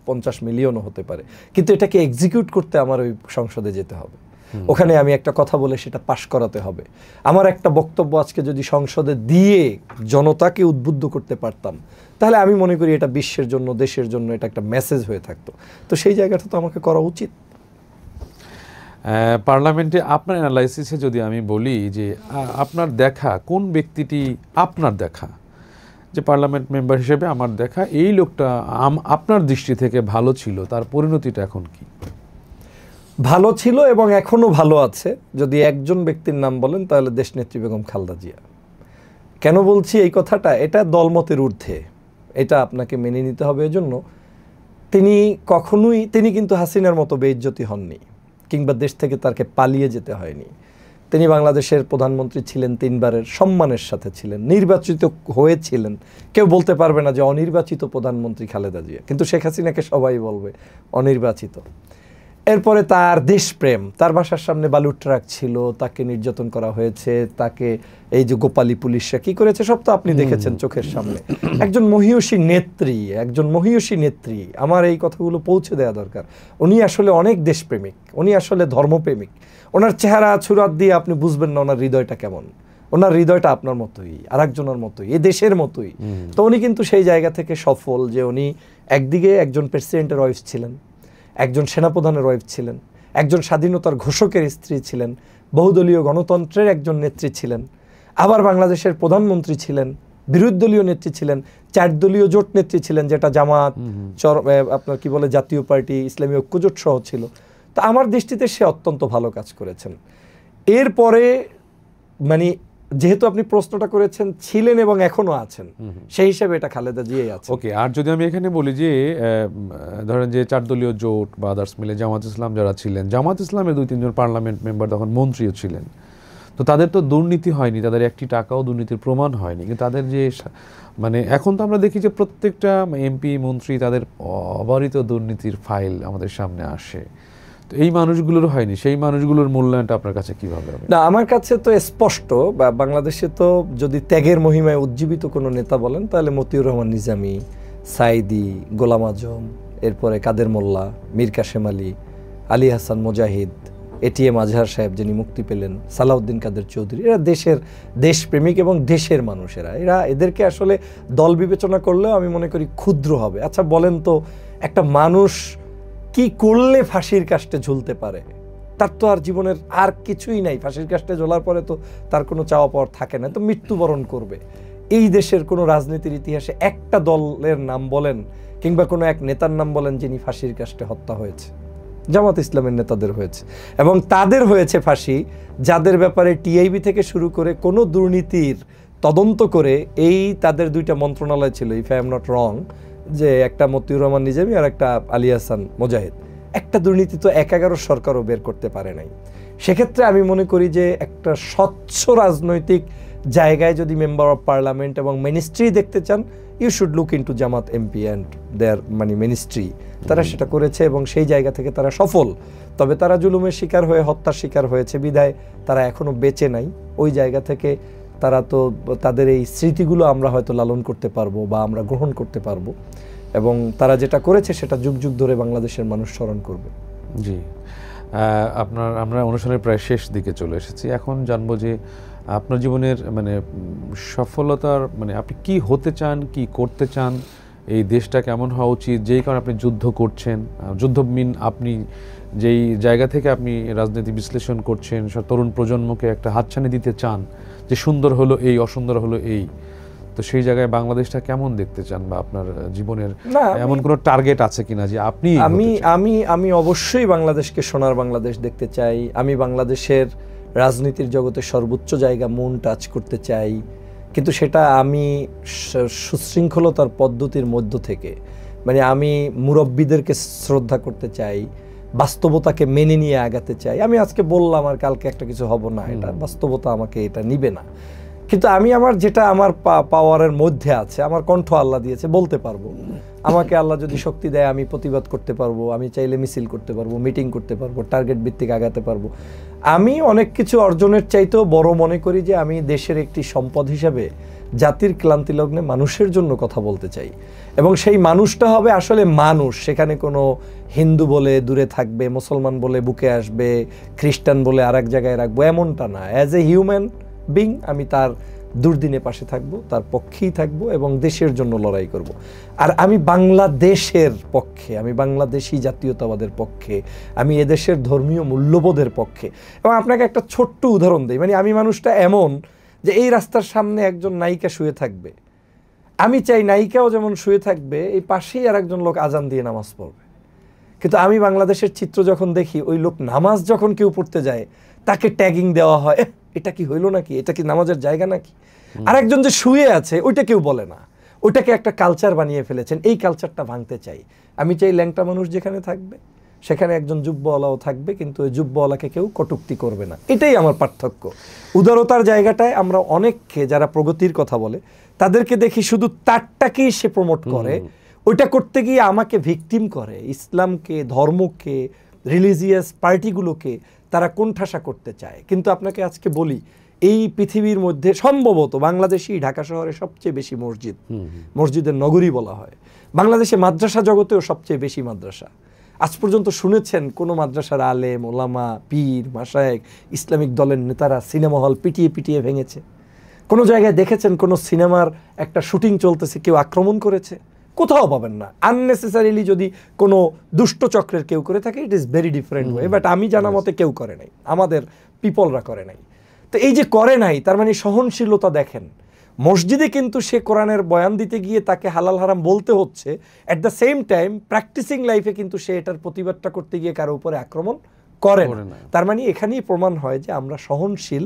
50 মিলিয়নও হতে পারে, কিন্তু এটাকে এক্সিকিউট করতে আমার ওই সংসদে যেতে হবে। ওখানে আমি একটা কথা বলে সেটা পাশ করাতে হবে। আমার একটা বক্তব্য আজকে যদি সংসদে দিয়ে জনতাকে উদ্বুদ্ধ করতে পারতাম, তাহলে আমি মনে করি এটা বিশ্বের জন্য, দেশের জন্য এটা একটা মেসেজ হয়ে থাকতো। তো সেই জায়গাটা তো আমাকে করা উচিত। পার্লামেন্টে আপনার অ্যানালাইসিসে যদি আমি বলি যে আপনার দেখা কোন ব্যক্তিটি, আপনার দেখা যে পার্লামেন্ট মেম্বার হিসেবে আমার দেখা এই লোকটা আপনার দৃষ্টি থেকে ভালো ছিল, তার পরিণতিটা এখন কি? ভালো ছিল এবং এখনো ভালো আছে। যদি একজন ব্যক্তির নাম বলেন তাহলে দেশনেত্রী বেগম খালেদা জিয়া। কেন বলছি এই কথাটা? এটা দলমতের ঊর্ধ্বে, এটা আপনাকে মেনে নিতে হবে। এজন্য তিনি কিন্তু হাসিনার মতো বেইজ্জতি হননি, কিংবা দেশ থেকে তাকে পালিয়ে যেতে হয়নি। তিনি বাংলাদেশের প্রধানমন্ত্রী ছিলেন, 3 বারের, সম্মানের সাথে ছিলেন, নির্বাচিত হয়েছিলেন। কেউ বলতে পারবে না যে অনির্বাচিত প্রধানমন্ত্রী খালেদা জিয়া, কিন্তু শেখ হাসিনাকে সবাই বলবে অনির্বাচিত। এরপরে তার দেশপ্রেম, তার বাসার সামনে বালুর ট্রাক ছিল, তাকে নির্যাতন করা হয়েছে, তাকে এই যে গোপালী পুলিশরা কি করেছে সব তো আপনি দেখেছেন চোখের সামনে। একজন মহিয়সী নেত্রী, আমার এই কথাগুলো পৌঁছে দেওয়া দরকার। উনি আসলে অনেক দেশপ্রেমিক, উনি আসলে ধর্মপ্রেমিক। ওনার চেহারা ছুরাত দিয়ে আপনি বুঝবেন না ওনার হৃদয়টা কেমন। ওনার হৃদয়টা আপনার মতোই, আর একজনের মতোই, এ দেশের মতোই। তো উনি কিন্তু সেই জায়গা থেকে সফল যে উনি একদিকে একজন প্রেসিডেন্টের ওয়াইফ ছিলেন, একজন সেনাপ্রধানের ওয়াইফ ছিলেন, একজন স্বাধীনতার ঘোষকের স্ত্রী ছিলেন, বহুদলীয় গণতন্ত্রের একজন নেত্রী ছিলেন, আবার বাংলাদেশের প্রধানমন্ত্রী ছিলেন, বিরোধী দলীয় নেত্রী ছিলেন, 4 দলীয় জোট নেত্রী ছিলেন, যেটা জামাত, আপনার কি বলে জাতীয় পার্টি, ইসলামী ঐক্যজোট সহ ছিল। তো আমার দৃষ্টিতে সে অত্যন্ত ভালো কাজ করেছেন। এরপরে মানে যেহেতু আপনি প্রশ্নটা করেছেন ছিলেন এবং এখনো আছেন, সেই হিসাবে এটা খালেদা জিয়াই আছে। ওকে, আর যদি আমি এখানে বলি যে ধরেন যে 4 দলীয় জোট বা আদার্স মিলে জামাত ইসলাম যারা ছিলেন, জামাত ইসলামের 2-3 জন পার্লামেন্ট মেম্বার তখন মন্ত্রীও ছিলেন, তো তাদের তো দুর্নীতি হয়নি, তাদের একটি টাকাও দুর্নীতির প্রমাণ হয়নি, কিন্তু তাদের যে মানে এখন তো আমরা দেখি যে প্রত্যেকটা এমপি মন্ত্রী তাদের অবারিত দুর্নীতির ফাইল আমাদের সামনে আসে। তো এই মানুষগুলোর হয়নি, সেই মানুষগুলোর মূল্যায়নটা আপনার কাছে কিভাবে হবে? না, আমার কাছে তো স্পষ্ট, বাংলাদেশে তো যদি ত্যাগের মহিমায় উজ্জীবিত কোনো নেতা বলেন তাহলে মতিউর রহমান নিজামী, সাইদি, গোলাম আজম, এরপরে কাদের মোল্লা, মীর কাসেম আলী, আলী হাসান মুজাহিদ, এটিএম আজহার সাহেব যিনি মুক্তি পেলেন, সালাউদ্দিন কাদের চৌধুরী, এরা দেশের দেশপ্রেমিক এবং দেশের মানুষেরা। এদেরকে আসলে দল বিবেচনা করলেও আমি মনে করি ক্ষুদ্র হবে। আচ্ছা বলেন তো, একটা মানুষ কি করলে ফাঁসির কাস্টে ঝুলতে পারে? তার তো আর জীবনের আর কিছুই নাই। ফাঁসির কাস্টে ঝোলার পরে তো তার কোনো চাওয়া পাওয়ার থাকে না, তো মৃত্যুবরণ করবে। এই দেশের কোনো রাজনীতির ইতিহাসে একটা দলের নাম বলেন কিংবা কোনো এক নেতার নাম বলেন যিনি ফাঁসির কাস্টে হত্যা হয়েছে? জামাত ইসলামের নেতাদের হয়েছে, এবং তাদের হয়েছে ফাঁসি যাদের ব্যাপারে টিআইবি থেকে শুরু করে কোনো দুর্নীতির তদন্ত করে, এই তাদের 2টা মন্ত্রণালয় ছিল, if I am not wrong, যে একটা মতিউর রহমান নিজামী আর একটা আলী হাসান মুজাহিদ। একটা দুর্নীতি তো 11 সরকারও বের করতে পারে নাই। সেক্ষেত্রে আমি মনে করি যে একটা স্বচ্ছ রাজনৈতিক জায়গায় যদি মেম্বার অফ পার্লামেন্ট এবং মিনিস্ট্রি দেখতে চান, you should look into Jamaat MP and their মানে মিনিস্ট্রি। তারা সেটা করেছে এবং সেই জায়গা থেকে তারা সফল। তবে তারা জুলুমের শিকার হয়ে, হত্যার শিকার হয়েছে বিধায় তারা এখনো বেঁচে নাই। ওই জায়গা থেকে তারা তো তাদের এই স্মৃতিগুলো আমরা হয়তো লালন করতে পারবো বা আমরা গ্রহণ করতে পারবো, এবং তারা যেটা করেছে সেটা যুগ যুগ ধরে বাংলাদেশের মানুষ স্মরণ করবে। জি, আমরা অনুষ্ঠানের প্রায় শেষ দিকে চলে এসেছি। এখন জানবো যে আপনার জীবনের মানে সফলতার মানে আপনি কি হতে চান, কি করতে চান, এই দেশটা কেমন হওয়া উচিত, যেই কারণে আপনি যুদ্ধ করছেন। যুদ্ধ মিন আপনি যেই জায়গা থেকে আপনি রাজনীতি বিশ্লেষণ করছেন, তরুণ প্রজন্মকে একটা হাতছানি দিতে চান যে সুন্দর হলো এই, অসুন্দর হলো এই, তো সেই জায়গায় বাংলাদেশটা কেমন দেখতে চান, বা আপনার জীবনের এমন কোনো টার্গেট আছে কিনা যে আপনি? আমি অবশ্যই বাংলাদেশকে সোনার বাংলাদেশ দেখতে চাই। আমি বাংলাদেশের রাজনীতির জগতে সর্বোচ্চ জায়গা মন টাচ করতে চাই, কিন্তু সেটা আমি সুশৃঙ্খলতার পদ্ধতির মধ্য থেকে, মানে আমি মুরব্বীদেরকে শ্রদ্ধা করতে চাই, বাস্তবতাকে মেনে নিয়ে আগাতে চাই। আমি আজকে বললাম আর কালকে একটা কিছু হব না, এটা বাস্তবতা আমাকে এটা নিবে না। কিন্তু আমি আমার যেটা আমার পাওয়ারের মধ্যে আছে, আমার কণ্ঠ আল্লাহ দিয়েছে, বলতে পারবো। আমাকে আল্লাহ যদি শক্তি দেয় আমি প্রতিবাদ করতে পারবো, আমি চাইলে মিছিল করতে পারবো, মিটিং করতে পারবো, টার্গেট ভিত্তিক আগাতে পারবো। আমি অনেক কিছু অর্জনের চাইতেও বড় মনে করি যে আমি দেশের একটি সম্পদ হিসাবে জাতির ক্লান্তি লগ্নে মানুষের জন্য কথা বলতে চাই, এবং সেই মানুষটা হবে আসলে মানুষ। সেখানে কোনো হিন্দু বলে দূরে থাকবে, মুসলমান বলে বুকে আসবে, খ্রিস্টান বলে আরেক জায়গায় রাখবো, এমনটা না। অ্যাজ এ হিউম্যান বিং আমি তার দুর্দিনে পাশে থাকব, তার পক্ষেই থাকব এবং দেশের জন্য লড়াই করব। আর আমি বাংলাদেশের পক্ষে, আমি বাংলাদেশি জাতীয়তাবাদের পক্ষে, আমি এদেশের ধর্মীয় মূল্যবোধের পক্ষে। এবং আপনাকে একটা ছোট্ট উদাহরণ দিই, মানে আমি মানুষটা এমন যে এই রাস্তার সামনে একজন নায়িকা শুয়ে থাকবে, আমি চাই নায়িকাও যেমন শুয়ে থাকবে, এই পাশেই আর একজন লোক আজান দিয়ে নামাজ পড়বে। কিন্তু আমি বাংলাদেশের চিত্র যখন দেখি, ওই লোক নামাজ যখন কেউ পড়তে যায় তাকে ট্যাগিং দেওয়া হয়, এটা কি হইলো নাকি, এটা কি নামাজের জায়গা নাকি? আরেকজন যে শুয়ে আছে ওইটা কেউ বলে না, ওইটাকে একটা কালচার বানিয়ে ফেলেছেন। এই কালচারটা ভাঙতে চাই। আমি চাই ল্যাংটা মানুষ যেখানে থাকবে সেখানে একজন যুব্বওয়ালাও থাকবে, কিন্তু ওই যুব্বওয়ালাকে কেউ কটূক্তি করবে না। এটাই আমার পার্থক্য। উদারতার জায়গাটায় আমরা অনেককে, যারা প্রগতির কথা বলে তাদেরকে দেখি শুধু তারটাকেই সে প্রমোট করে, ওইটা করতে গিয়ে আমাকে ভিকটিম করে। ইসলামকে, ধর্মকে, রিলিজিয়াস পার্টিগুলোকে তারা কোণঠাসা করতে চায়। কিন্তু আপনাকে আজকে বলি, এই পৃথিবীর মধ্যে সম্ভবত বাংলাদেশেই ঢাকা শহরে সবচেয়ে বেশি মসজিদ, মসজিদের নগরী বলা হয়। বাংলাদেশে মাদ্রাসা জগতেও সবচেয়ে বেশি মাদ্রাসা। আজ পর্যন্ত শুনেছেন কোনো মাদ্রাসার আলেম, ওলামা, পীর, মাশায়েখ, ইসলামিক দলের নেতারা সিনেমা হল পিটিয়ে পিটিয়ে ভেঙেছে? কোনো জায়গায় দেখেছেন কোনো সিনেমার একটা শুটিং চলতেছে কেউ আক্রমণ করেছে? কোথাও পাবেন না। আননেসেসারিলি যদি কোনো দুষ্ট চক্রের কেউ করে থাকে, it is very different way, but আমি জানা মতে কেউ করে নাই, আমাদের পিপলরা করে নাই। তো এই যে করে নাই, তার মানে সহনশীলতা দেখেন। মসজিদে কিন্তু সে কোরআনের বয়ান দিতে গিয়ে তাকে হালাল হারাম বলতে হচ্ছে, at the same time practicing লাইফে কিন্তু সে এটার প্রতিবাদটা করতে গিয়ে কারো উপরে আক্রমণ করে না। তার মানে এখানেই প্রমাণ হয় যে আমরা সহনশীল,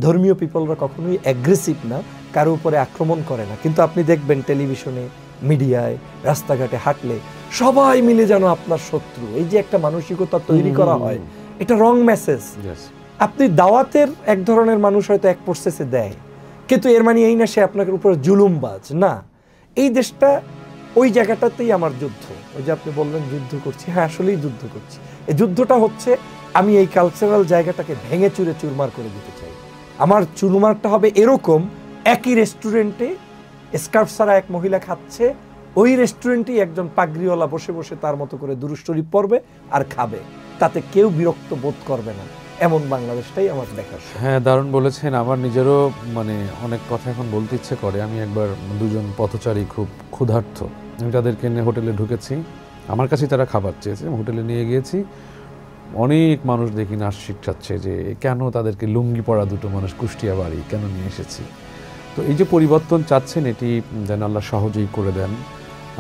ধর্মীয় পিপলরা কখনোই অ্যাগ্রেসিভ না, কারো উপরে আক্রমণ করে না। কিন্তু আপনি দেখবেন টেলিভিশনে, মিডিয়ায়, রাস্তাঘাটে হাঁটলে সবাই মিলে যেন আপনার শত্রু। এই যে একটা মানসিকতা তৈরি করা হয়, এটা রং মেসেজ। আপনি দাওয়াতের এক ধরনের মানুষ হয়তো এক প্রসেসে দেয়, কিন্তু এর মানে এই না সে আপনার উপর জুলুমবাজ না। এই দেশটা ওই জায়গাটাতেই আমার যুদ্ধ। ওই যে আপনি বললেন যুদ্ধ করছি, হ্যাঁ আসলেই যুদ্ধ করছি। এই যুদ্ধটা হচ্ছে আমি এই কালচারাল জায়গাটাকে ভেঙে চুরে চুরমার করে দিতে চাই। আমার চুরমারটা হবে এরকম, একই রেস্টুরেন্টে স্কার্ফ ছাড়া এক মহিলা খাচ্ছে, ওই রেস্টুরেন্টেই একজন পাগড়িওয়ালা বসে বসে তার মতো করে দুরূদ শরীফ পড়বে আর খাবে, তাতে কেউ বিরক্ত বোধ করবে না। এমন বাংলাদেশটাই আমার দেখার। হ্যাঁ, দারুণ বলেছেন। আমার নিজেরও মানে অনেক কথা এখন বলতে ইচ্ছে করে। আমি একবার দুজন পথচারী খুব ক্ষুধার্ত, আমি তাদেরকে নিয়ে হোটেলে ঢুকেছি, আমার কাছেই তারা খাবার চেয়েছে, হোটেলে নিয়ে গিয়েছি। অনেক মানুষ দেখি নাচ শিখাচ্ছে যে কেন তাদেরকে লুঙ্গি পরা দুটো মানুষ কুষ্টিয়া বাড়ি কেন নিয়ে এসেছি। তো এই যে পরিবর্তন চাচ্ছেন, এটি যেন আল্লাহ সহজেই করে দেন।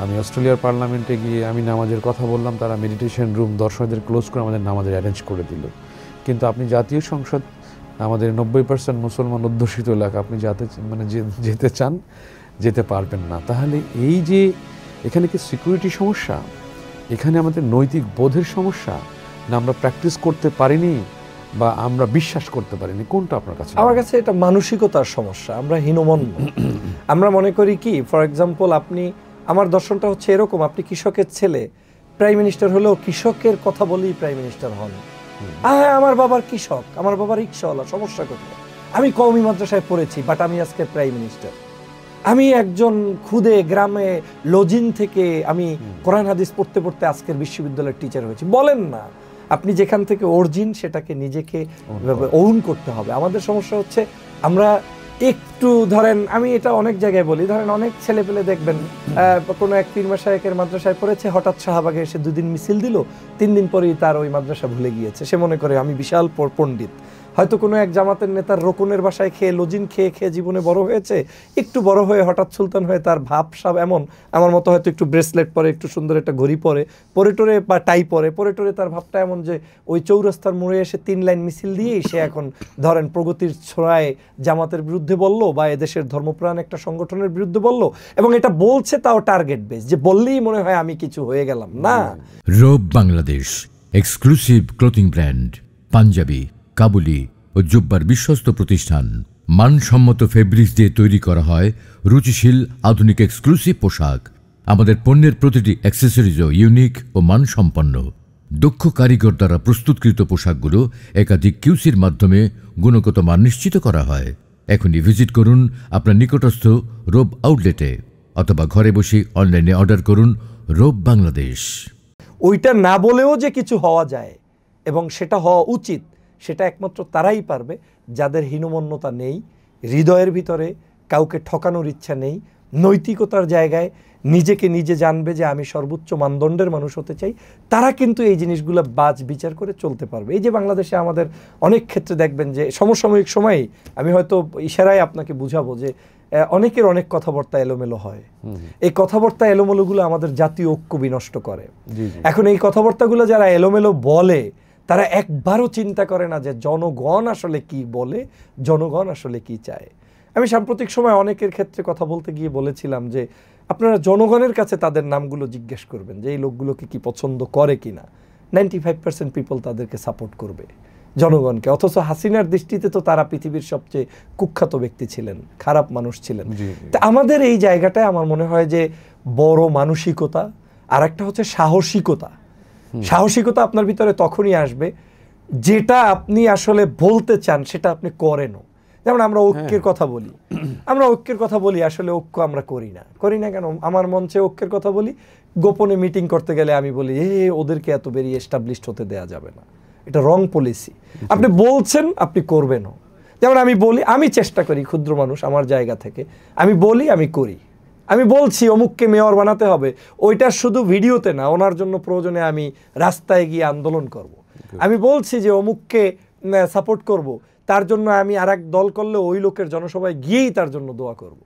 আমি অস্ট্রেলিয়ার পার্লামেন্টে গিয়ে আমি নামাজের কথা বললাম, তারা মেডিটেশন রুম দর্শকদের ক্লোজ করে আমাদের নামাজের অ্যারেঞ্জ করে দিল। কিন্তু আপনি জাতীয় সংসদ, আমাদের 90% মুসলমান অধ্যুষিত এলাকা, আপনি যেতে চান যেতে পারবেন না। তাহলে এই যে এখানে কি সিকিউরিটি সমস্যা, এখানে আমাদের নৈতিক বোধের সমস্যা, না আমরা প্র্যাকটিস করতে পারিনি বা আমরা বিশ্বাস করতে পারিনি, কোনটা আপনার কাছে? আমার কাছে এটা মানসিকতার সমস্যা। আমরা হীনমন্য। আমরা মনে করি কি, ফর এক্সাম্পল আপনি, আমার দর্শনটা হচ্ছে এরকম, আপনি কৃষকের ছেলে, প্রাইম মিনিস্টার হলেও কৃষকের কথা বলেই প্রাইম মিনিস্টার হন। হ্যাঁ, আমার বাবার কৃষক, আমার বাবার রিক্সাওয়ালা, সমস্যা কোথায়? আমি কওমি মাদ্রাসায় পড়েছি, বাট আমি আজকে প্রাইম মিনিস্টার। আমি একজন খুদে গ্রামে লজিন থেকে আমি কোরআন হাদিস পড়তে পড়তে আজকের বিশ্ববিদ্যালয়ের টিচার হয়েছি। বলেন না, আপনি যেখান থেকে অরিজিন সেটাকে নিজেকে ওন করতে হবে। আমাদের সমস্যা হচ্ছে আমরা একটু ধরেন, আমি এটা অনেক জায়গায় বলি, ধরেন অনেক ছেলে পেলে দেখবেন কোনো এক পীর মাশায়েখের মাদ্রাসায় পড়েছে, হঠাৎ শাহবাগে এসে 2 দিন মিছিল দিল, 3 দিন পরেই তার ওই মাদ্রাসা ভুলে গিয়েছে। সে মনে করে আমি বিশাল পণ্ডিত। হয়তো কোনো এক জামাতের নেতার রোকনের বাসায় খেয়ে, লজিন খেয়ে খেয়ে জীবনে বড় হয়েছে, একটু বড় হয়ে হঠাৎ সুলতান হয়ে তার ভাবসাব এমন, আমার মতো হয়তো একটু ব্রেসলেট পরে, একটু সুন্দর একটা ঘড়ি পরে টোরে বা টাই পরে টোরে তার ভাবটা এমন যে ওই চৌরাস্তার মোড়ে এসে 3 লাইন মিছিল দিয়েই সে এখন ধরেন প্রগতির ছোঁয়ায় জামাতের বিরুদ্ধে বললো বা এদেশের ধর্মপ্রাণ একটা সংগঠনের বিরুদ্ধে বললো, এবং এটা বলছে তাও টার্গেট বেস, যে বললেই মনে হয় আমি কিছু হয়ে গেলাম না। Robe Bangladesh exclusive clothing brand, panjabi, কাবুলি ও জুব্বার বিশ্বস্ত প্রতিষ্ঠান। মানসম্মত ফেব্রিক্স দিয়ে তৈরি করা হয় রুচিশীল আধুনিক এক্সক্লুসিভ পোশাক। আমাদের পণ্যের প্রতিটি অ্যাক্সেসরিজও ইউনিক ও মানসম্পন্ন। দক্ষ কারিগর দ্বারা প্রস্তুতকৃত পোশাকগুলো একাধিক কিউসির মাধ্যমে গুণগত মান নিশ্চিত করা হয়। এখনই ভিজিট করুন আপনার নিকটস্থ রোব আউটলেটে, অথবা ঘরে বসে অনলাইনে অর্ডার করুন রোব বাংলাদেশ। ওইটা না বলেও যে কিছু হওয়া যায় এবং সেটা হওয়া উচিত, সেটা একমাত্র তারাই পারবে যাদের হীনমন্যতা নেই, হৃদয়ের ভিতরে কাউকে ঠকানোর ইচ্ছা নেই, নৈতিকতার জায়গায় নিজেকে নিজে জানবে যে আমি সর্বোচ্চ মানদণ্ডের মানুষ হতে চাই। তারা কিন্তু এই জিনিসগুলো বাজ বিচার করে চলতে পারবে। এই যে বাংলাদেশে আমাদের অনেক ক্ষেত্রে দেখবেন যে সমসাময়িক সময়েই, আমি হয়তো ইশারায় আপনাকে বুঝাবো যে অনেকের অনেক কথাবার্তা এলোমেলো হয়। এই কথাবার্তা এলোমেলোগুলো আমাদের জাতীয় ঐক্য বিনষ্ট করে। এখন এই কথাবার্তাগুলো যারা এলোমেলো বলে, তারা একবারও চিন্তা করে না যে জনগণ আসলে কি বলে, জনগণ আসলে কি চায়। আমি সাম্প্রতিক সময় অনেকের ক্ষেত্রে কথা বলতে গিয়ে বলেছিলাম যে আপনারা জনগণের কাছে তাদের নামগুলো জিজ্ঞেস করবেন যে এই লোকগুলোকে কি পছন্দ করে কিনা। 95% পিপল তাদেরকে সাপোর্ট করবে, জনগণকে। অথচ হাসিনার দৃষ্টিতে তো তারা পৃথিবীর সবচেয়ে কুখ্যাত ব্যক্তি ছিলেন, খারাপ মানুষ ছিলেন। তা আমাদের এই জায়গাটায় আমার মনে হয় যে বড় মানসিকতা, আর একটা হচ্ছে সাহসিকতা। সাহসিকতা আপনার ভিতরে তখনই আসবে যেটা আপনি আসলে বলতে চান সেটা আপনি করেনও। যেমন আমরা ঐক্যের কথা বলি, আমরা ঐক্যের কথা বলি, আসলে ঐক্য আমরা করি না কেন? আমার মঞ্চে ঐক্যের কথা বলি, গোপনে মিটিং করতে গেলে আমি বলি ওদেরকে এত বেরিয়ে এস্টাবলিশড হতে দেয়া যাবে না, এটা রং পলিসি। আপনি বলছেন, আপনি করবেনও। যেমন আমি বলি, আমি চেষ্টা করি, ক্ষুদ্র মানুষ আমার জায়গা থেকে আমি বলি, আমি করি। আমি বলছি অমুককে মেয়র বানাতে হবে, ওইটা শুধু ভিডিওতে না, ওনার জন্য প্রয়োজনে আমি রাস্তায় গিয়ে আন্দোলন করব। আমি বলছি যে অমুককে সাপোর্ট করব, তার জন্য আমি আরেক দল করলে ওই লোকের জনসভায় গিয়েই তার জন্য দোয়া করব।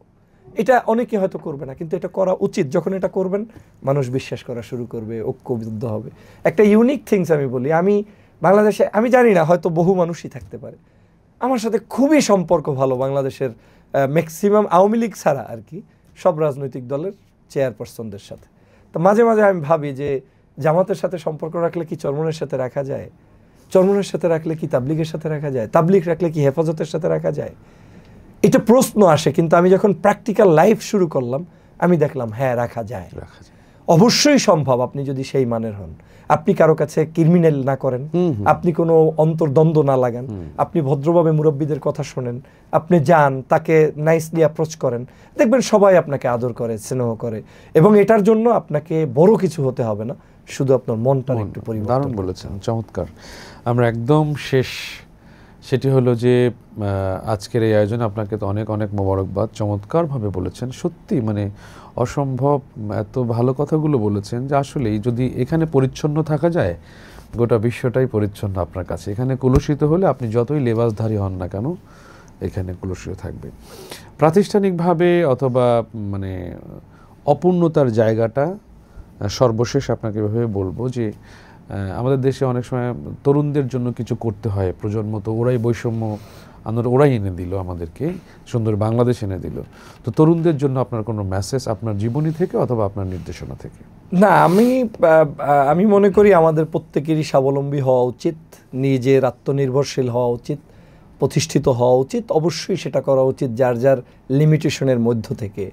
এটা অনেকে হয়তো করবে না, কিন্তু এটা করা উচিত। যখন এটা করবেন মানুষ বিশ্বাস করা শুরু করবে, ঐক্যবদ্ধ হবে। একটা ইউনিক থিংস আমি বলি, আমি বাংলাদেশে, আমি জানি না হয়তো বহু মানুষই থাকতে পারে, আমার সাথে খুবই সম্পর্ক ভালো বাংলাদেশের ম্যাক্সিমাম আওয়ামী লীগ ছাড়া আর কি সব রাজনৈতিক দলের চেয়ারপারসনদের সাথে। তো মাঝে মাঝে আমি ভাবি যে জামাতের সাথে সম্পর্ক রাখলে কি চরমনের সাথে রাখা যায়? চরমনের সাথে রাখলে কি তাবলিগের সাথে রাখা যায়? তাবলিগ রাখলে কি হেফাজতের সাথে রাখা যায়? এটা প্রশ্ন আসে, কিন্তু আমি যখন প্র্যাকটিক্যাল লাইফ শুরু করলাম আমি দেখলাম হ্যাঁ রাখা যায়, অবশ্যই সম্ভব। আপনি যদি সেই মানের হন, আপনি কারো কাছে ক্রিমিনাল না করেন, আপনি কোনো অন্তর্দ্বন্দ্ব না লাগান, আপনি ভদ্রভাবে মুরব্বীদের কথা শোনেন, আপনি যান তাকে নাইসলি অ্যাপ্রোচ করেন, দেখবেন সবাই আপনাকে আদর করে, স্নেহ করে। এবং এটার জন্য আপনাকে বড় কিছু হতে হবে না, শুধু আপনার মনটার একটু পরিবর্তন। দারুণ বলেছেন, চমৎকার। আমরা একদম শেষ, সেটি হলো যে আজকের এই আয়োজনে আপনাকে তো অনেক অনেক মোবারকবাদ। চমৎকারভাবে বলেছেন, সত্যি মানে অসম্ভব এত ভালো কথাগুলো বলেছেন যে আসলেই যদি এখানে পরিচ্ছন্ন থাকা যায়, গোটা বিশ্বটাই পরিচ্ছন্ন আপনার কাছে। এখানে কলুষিত হলে আপনি যতই লেবাসধারী হন না কেন, এখানে কলুষিত থাকবে। প্রাতিষ্ঠানিকভাবে অথবা মানে অপূর্ণতার জায়গাটা সর্বশেষ আপনাকে এভাবে বলবো যে আমাদের দেশে অনেক সময় তরুণদের জন্য কিছু করতে হয়, প্রজন্ম তো ওরাই বৈষম্য ওরাই এনে দিল, আমাদেরকে সুন্দর বাংলাদেশ এনে দিল। তো তরুণদের জন্য আপনার কোনো মেসেজ আপনার জীবনী থেকে অথবা আপনার নির্দেশনা থেকে? না, আমি মনে করি আমাদের প্রত্যেকেরই স্বাবলম্বী হওয়া উচিত, নিজের আত্মনির্ভরশীল হওয়া উচিত, প্রতিষ্ঠিত হওয়া উচিত। অবশ্যই সেটা করা উচিত যার যার লিমিটেশনের মধ্য থেকে,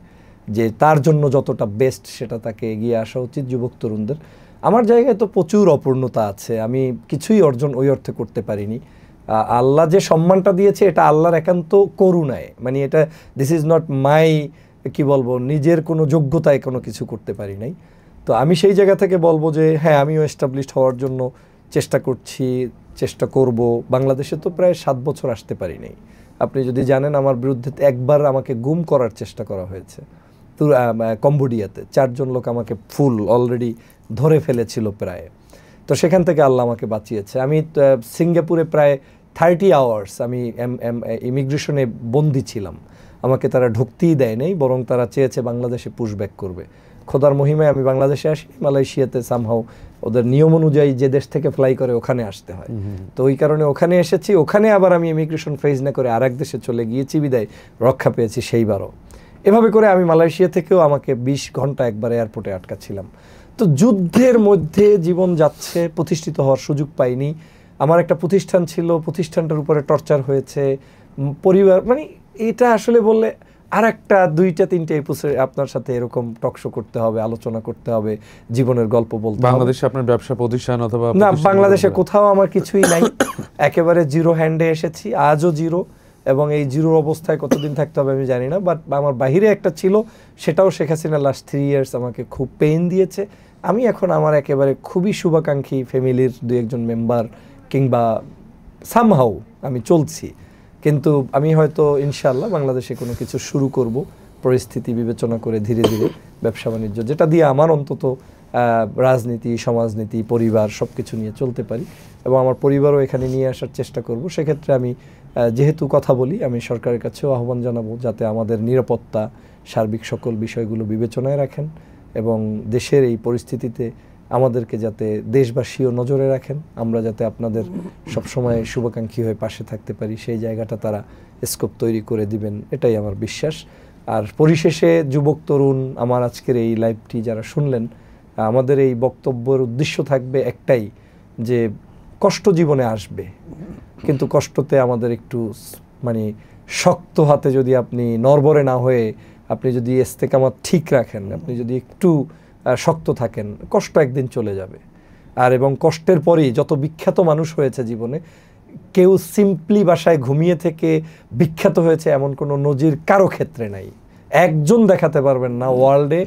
যে তার জন্য যতটা বেস্ট সেটা তাকে এগিয়ে আসা উচিত যুবক তরুণদের। আমার জায়গায় তো প্রচুর অপূর্ণতা আছে, আমি কিছুই অর্জন ওই অর্থে করতে পারিনি। আল্লাহ যে সম্মানটা দিয়েছে এটা আল্লাহর একান্ত করুণায়, মানে এটা দিস ইজ নট মাই, কি বলবো, নিজের কোনো যোগ্যতায় কোনো কিছু করতে পারি নাই। তো আমি সেই জায়গা থেকে বলবো যে হ্যাঁ, আমিও এস্টাবলিশড হওয়ার জন্য চেষ্টা করছি, চেষ্টা করব। বাংলাদেশে তো প্রায় 7 বছর আসতে পারি নাই। আপনি যদি জানেন আমার বিরুদ্ধে একবার আমাকে গুম করার চেষ্টা করা হয়েছে কম্বোডিয়াতে। 4 জন লোক আমাকে ফুল অলরেডি ধরে ফেলেছিল প্রায়। তো সেখান থেকে আল্লাহ আমাকে বাঁচিয়েছে। আমি সিঙ্গাপুরে প্রায় 30 আওয়ার্স আমি ইমিগ্রেশনে বন্দি ছিলাম। আমাকে তারা ঢুকতেই দেয় নাই, বরং তারা চেয়েছে বাংলাদেশে পুশব্যাক করবে। খোদার মহিমায় আমি বাংলাদেশে আসি, মালয়েশিয়াতে সামহাও ওদের নিয়ম অনুযায়ী যে দেশ থেকে ফ্লাই করে ওখানে আসতে হয়। তো ওই কারণে ওখানে এসেছি, ওখানে আবার আমি ইমিগ্রেশন ফেজ না করে আরেক দেশে চলে গিয়েছি, বিদায় রক্ষা পেয়েছি সেইবারও। এভাবে করে আমি মালয়েশিয়া থেকেও আমাকে 20 ঘন্টা একবার এয়ারপোর্টে আটকাছিলাম। তো যুদ্ধের মধ্যে জীবন যাচ্ছে, প্রতিষ্ঠিত হওয়ার সুযোগ পাইনি। আমার একটা প্রতিষ্ঠান ছিল, প্রতিষ্ঠানটার উপরে টর্চার হয়েছে, পরিবার, মানে এটা আসলে বললে আর একটা 2টা 3টা এপিসোড আপনার সাথে এরকম টকশো করতে হবে, আলোচনা করতে হবে, জীবনের গল্প বলতে হবে। বাংলাদেশে আপনার ব্যবসা প্রতিষ্ঠান অথবা না, বাংলাদেশে কোথাও আমার কিছুই নাই, একেবারে জিরো হ্যান্ডে এসেছি, আজও জিরো। এবং এই জিরো অবস্থায় কতদিন থাকতে হবে আমি জানি না, বাট আমার বাহিরে একটা ছিল, সেটাও শেখ হাসিনা লাস্ট 3 ইয়ার্স আমাকে খুব পেইন দিয়েছে। আমি এখন আমার একেবারে খুবই শুভাকাঙ্ক্ষী ফ্যামিলির 2-1 মেম্বার কিংবা সামহাউ আমি চলছি। কিন্তু আমি হয়তো ইনশাআল্লাহ বাংলাদেশে কোনো কিছু শুরু করব, পরিস্থিতি বিবেচনা করে ধীরে ধীরে ব্যবসা বাণিজ্য, যেটা দিয়ে আমার অন্তত রাজনীতি, সমাজনীতি, পরিবার সব কিছু নিয়ে চলতে পারি, এবং আমার পরিবারও এখানে নিয়ে আসার চেষ্টা করব। সেক্ষেত্রে আমি যেহেতু কথা বলি, আমি সরকারের কাছেও আহ্বান জানাবো যাতে আমাদের নিরাপত্তা, সার্বিক সকল বিষয়গুলো বিবেচনায় রাখেন, এবং দেশের এই পরিস্থিতিতে আমাদেরকে যাতে দেশবাসীও নজরে রাখেন, আমরা যাতে আপনাদের সবসময় শুভাকাঙ্ক্ষী হয়ে পাশে থাকতে পারি, সেই জায়গাটা তারা স্কোপ তৈরি করে দিবেন, এটাই আমার বিশ্বাস। আর পরিশেষে যুবক তরুণ, আমার আজকের এই লাইভটি যারা শুনলেন, আমাদের এই বক্তব্যের উদ্দেশ্য থাকবে একটাই, যে কষ্ট জীবনে আসবে, কিন্তু কষ্টতে আমাদের একটু মানে শক্ত হাতে যদি আপনি নড়বড়ে না হয়ে আপনি যদি ইস্তেকামাত ঠিক রাখেন, আপনি যদি একটু শক্ত থাকেন, কষ্ট একদিন চলে যাবে। আর এবং কষ্টের পরেই যত বিখ্যাত মানুষ হয়েছে জীবনে, কেউ সিম্পলি বাসায় ঘুমিয়ে থেকে বিখ্যাত হয়েছে এমন কোনো নজির কারো ক্ষেত্রে নাই। একজন দেখাতে পারবেন না ওয়ার্ল্ডে,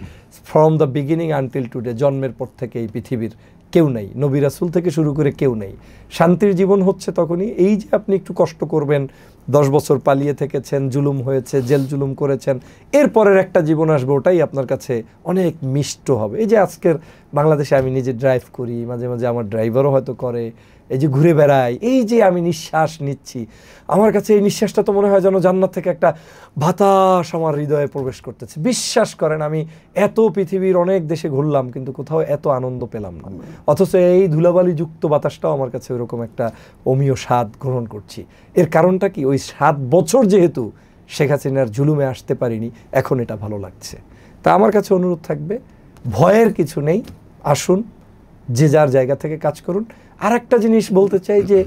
from the beginning until today, জন্মের পর থেকে এই পৃথিবীর কেউ নাই, নবী রাসূল থেকে শুরু করে কেউ নেই। শান্তির জীবন হচ্ছে তখনই এই যে আপনি একটু কষ্ট করবেন, 10 বছর পালিয়ে থেকেছেন, জুলুম হয়েছে, জেল জুলুম করেছেন, এরপরের একটা জীবন আসবে, ওটাই আপনার কাছে অনেক মিষ্ট হবে। এই যে আজকের বাংলাদেশে আমি নিজে ড্রাইভ করি, মাঝে মাঝে আমার ড্রাইভারও হয়তো করে, এই যে ঘুরে বেড়াই, এই যে আমি নিঃশ্বাস নিচ্ছি, আমার কাছে এই নিঃশ্বাসটা তো মনে হয় যেন জান্নাত থেকে একটা বাতাস আমার হৃদয়ে প্রবেশ করতেছে। বিশ্বাস করেন, আমি এত পৃথিবীর অনেক দেশে ঘুরলাম কিন্তু কোথাও এত আনন্দ পেলাম না, অথচ এই ধুলাবালিযুক্ত বাতাসটাও আমার কাছে ওরকম একটা অমীয় স্বাদ গ্রহণ করছি। এর কারণটা কি? ওই 7 বছর যেহেতু শেখ হাসিনার জুলুমে আসতে পারিনি, এখন এটা ভালো লাগছে। তা আমার কাছে অনুরোধ থাকবে, ভয়ের কিছু নেই, আসুন, যে যার জায়গা থেকে কাজ করুন। আর একটা জিনিস বলতে চাই যে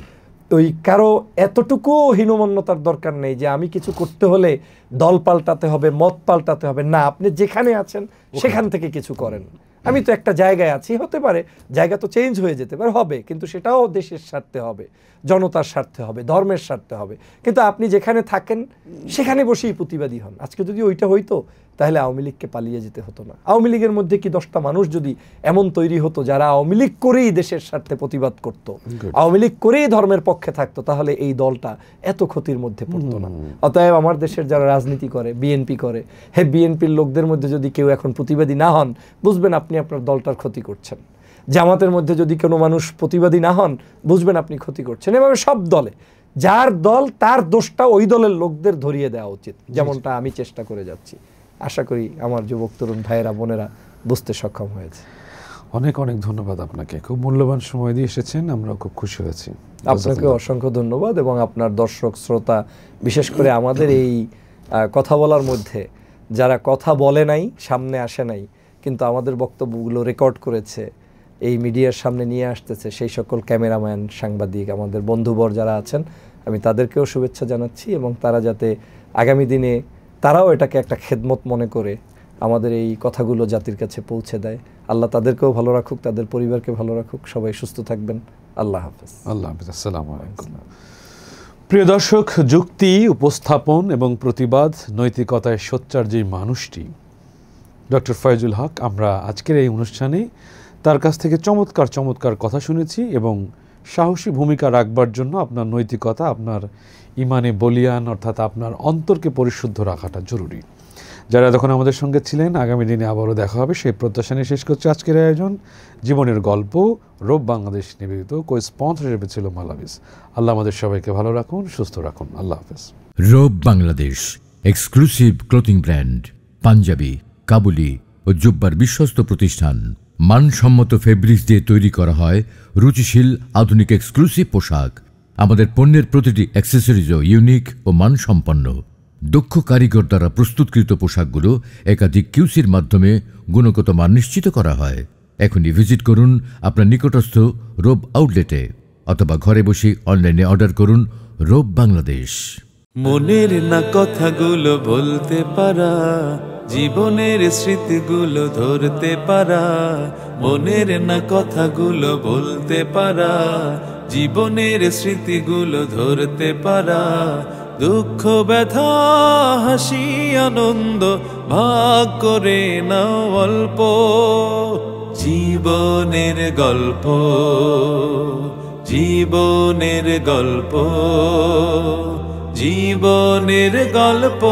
ওই কারো এতটুকু হীনমন্যতার দরকার নেই যে আমি কিছু করতে হলে দল পাল্টাতে হবে, মত পাল্টাতে হবে না। আপনি যেখানে আছেন সেখান থেকে কিছু করেন। আমি তো একটা জায়গায় আছি, হতে পারে জায়গা তো চেঞ্জ হয়ে যেতে পারে, হবে, কিন্তু সেটাও দেশের স্বার্থে হবে, জনতার স্বার্থে হবে, ধর্মের স্বার্থে হবে। কিন্তু আপনি যেখানে থাকেন সেখানে বসেই প্রতিবাদী হন। আজকে যদি ওইটা হইতো তাহলে আওয়ামী লীগকে পালিয়ে যেতে হতো না। আওয়ামী লীগের মধ্যে কি 10টা মানুষ যদি এমন তৈরি হতো যারা আওয়ামী লীগ করেই দেশের স্বার্থে প্রতিবাদ করত, আওয়ামী লীগ করেই ধর্মের পক্ষে থাকতো, তাহলে এই দলটা এত ক্ষতির মধ্যে পড়তো না। অতএব আমার দেশের যারা রাজনীতি করে, বিএনপি করে, হ্যাঁ, বিএনপির লোকদের মধ্যে যদি কেউ এখন প্রতিবাদী না হন, বুঝবেন আপনি আপনার দলটার ক্ষতি করছেন। জামাতের মধ্যে যদি কোনো মানুষ প্রতিবাদী না হন, বুঝবেন আপনি ক্ষতি করছেন। এভাবে সব দলে যার দল তার দোষটা ওই দলের লোকদের ধরিয়ে দেওয়া উচিত, যেমনটা আমি চেষ্টা করে যাচ্ছি। আশা করি আমার যুবক তরুণ ভাইয়েরা বোনেরা বুঝতে সক্ষম হয়েছে। অনেক অনেক ধন্যবাদ আপনাকে, খুব মূল্যবান সময় দিয়ে এসেছেন, আমরা খুব খুশি হয়েছি। আপনাকে অসংখ্য ধন্যবাদ, এবং আপনার দর্শক শ্রোতা, বিশেষ করে আমাদের এই কথা বলার মধ্যে যারা কথা বলে নাই, সামনে আসে নাই, কিন্তু আমাদের বক্তব্যগুলো রেকর্ড করেছে, এই মিডিয়ার সামনে নিয়ে আসতেছে, সেই সকল ক্যামেরাম্যান, সাংবাদিক, আমাদের বন্ধুবর যারা আছেন, আমি তাদেরকেও শুভেচ্ছা জানাচ্ছি, এবং তারা যাতে আগামী দিনে তারাও এটাকে একটা খেদমত মনে করে আমাদের এই কথাগুলো জাতির কাছে পৌঁছে দেয়। আল্লাহ তাদেরকেও ভালো রাখুক, তাদের পরিবারকে ভালো রাখুক। সবাই সুস্থ থাকবেন। আল্লাহ হাফেজ। আল্লাহ হাফেজ। আসসালামু আলাইকুম। প্রিয় দর্শক, যুক্তি, উপস্থাপন এবং প্রতিবাদ, নৈতিকতায় সোচ্চার যে মানুষটি ডক্টর ফয়জুল হক, আমরা আজকের এই অনুষ্ঠানে তার কাছ থেকে চমৎকার চমৎকার কথা শুনেছি, এবং সাহসী ভূমিকা রাখবার জন্য আপনার নৈতিকতা, আপনার ইমানে বলিয়ান, অর্থাৎ আপনার অন্তরকে পরিশুদ্ধ রাখাটা জরুরি। যারা তখন আমাদের সঙ্গে ছিলেন, আগামী দিনে আবারও দেখা হবে সেই প্রত্যাশা নিয়ে শেষ করছে আজকের আয়োজন। জীবনের গল্প, রোব বাংলাদেশ নিবেদিত, কো-স্পন্সর হিসেবে ছিল মালাভিস। আল্লাহ আমাদের সবাইকে ভালো রাখুন, সুস্থ রাখুন। আল্লাহ হাফেজ। Robe Bangladesh exclusive clothing brand, panjabi, কাবুলি ও জুব্বার বিশ্বস্ত প্রতিষ্ঠান। মানসম্মত ফেব্রিক্স দিয়ে তৈরি করা হয় রুচিশীল আধুনিক এক্সক্লুসিভ পোশাক। আমাদের পণ্যের প্রতিটি অ্যাক্সেসরিজও ইউনিক ও মানসম্পন্ন। দক্ষ কারিগর দ্বারা প্রস্তুতকৃত পোশাকগুলো একাধিক কিউসির মাধ্যমে গুণগত মান নিশ্চিত করা হয়। এখনই ভিজিট করুন আপনার নিকটস্থ রোব আউটলেটে, অথবা ঘরে বসে অনলাইনে অর্ডার করুন রোব বাংলাদেশ। মনের না কথাগুলো বলতে পারা, জীবনের স্মৃতিগুলো ধরতে পারা, মনের না কথাগুলো বলতে পারা, জীবনের স্মৃতিগুলো ধরতে পারা, দুঃখ ব্যথা হাসি আনন্দ ভাগ করে নাও অল্প, জীবনের গল্প, জীবনের গল্প, জীবনের গল্প।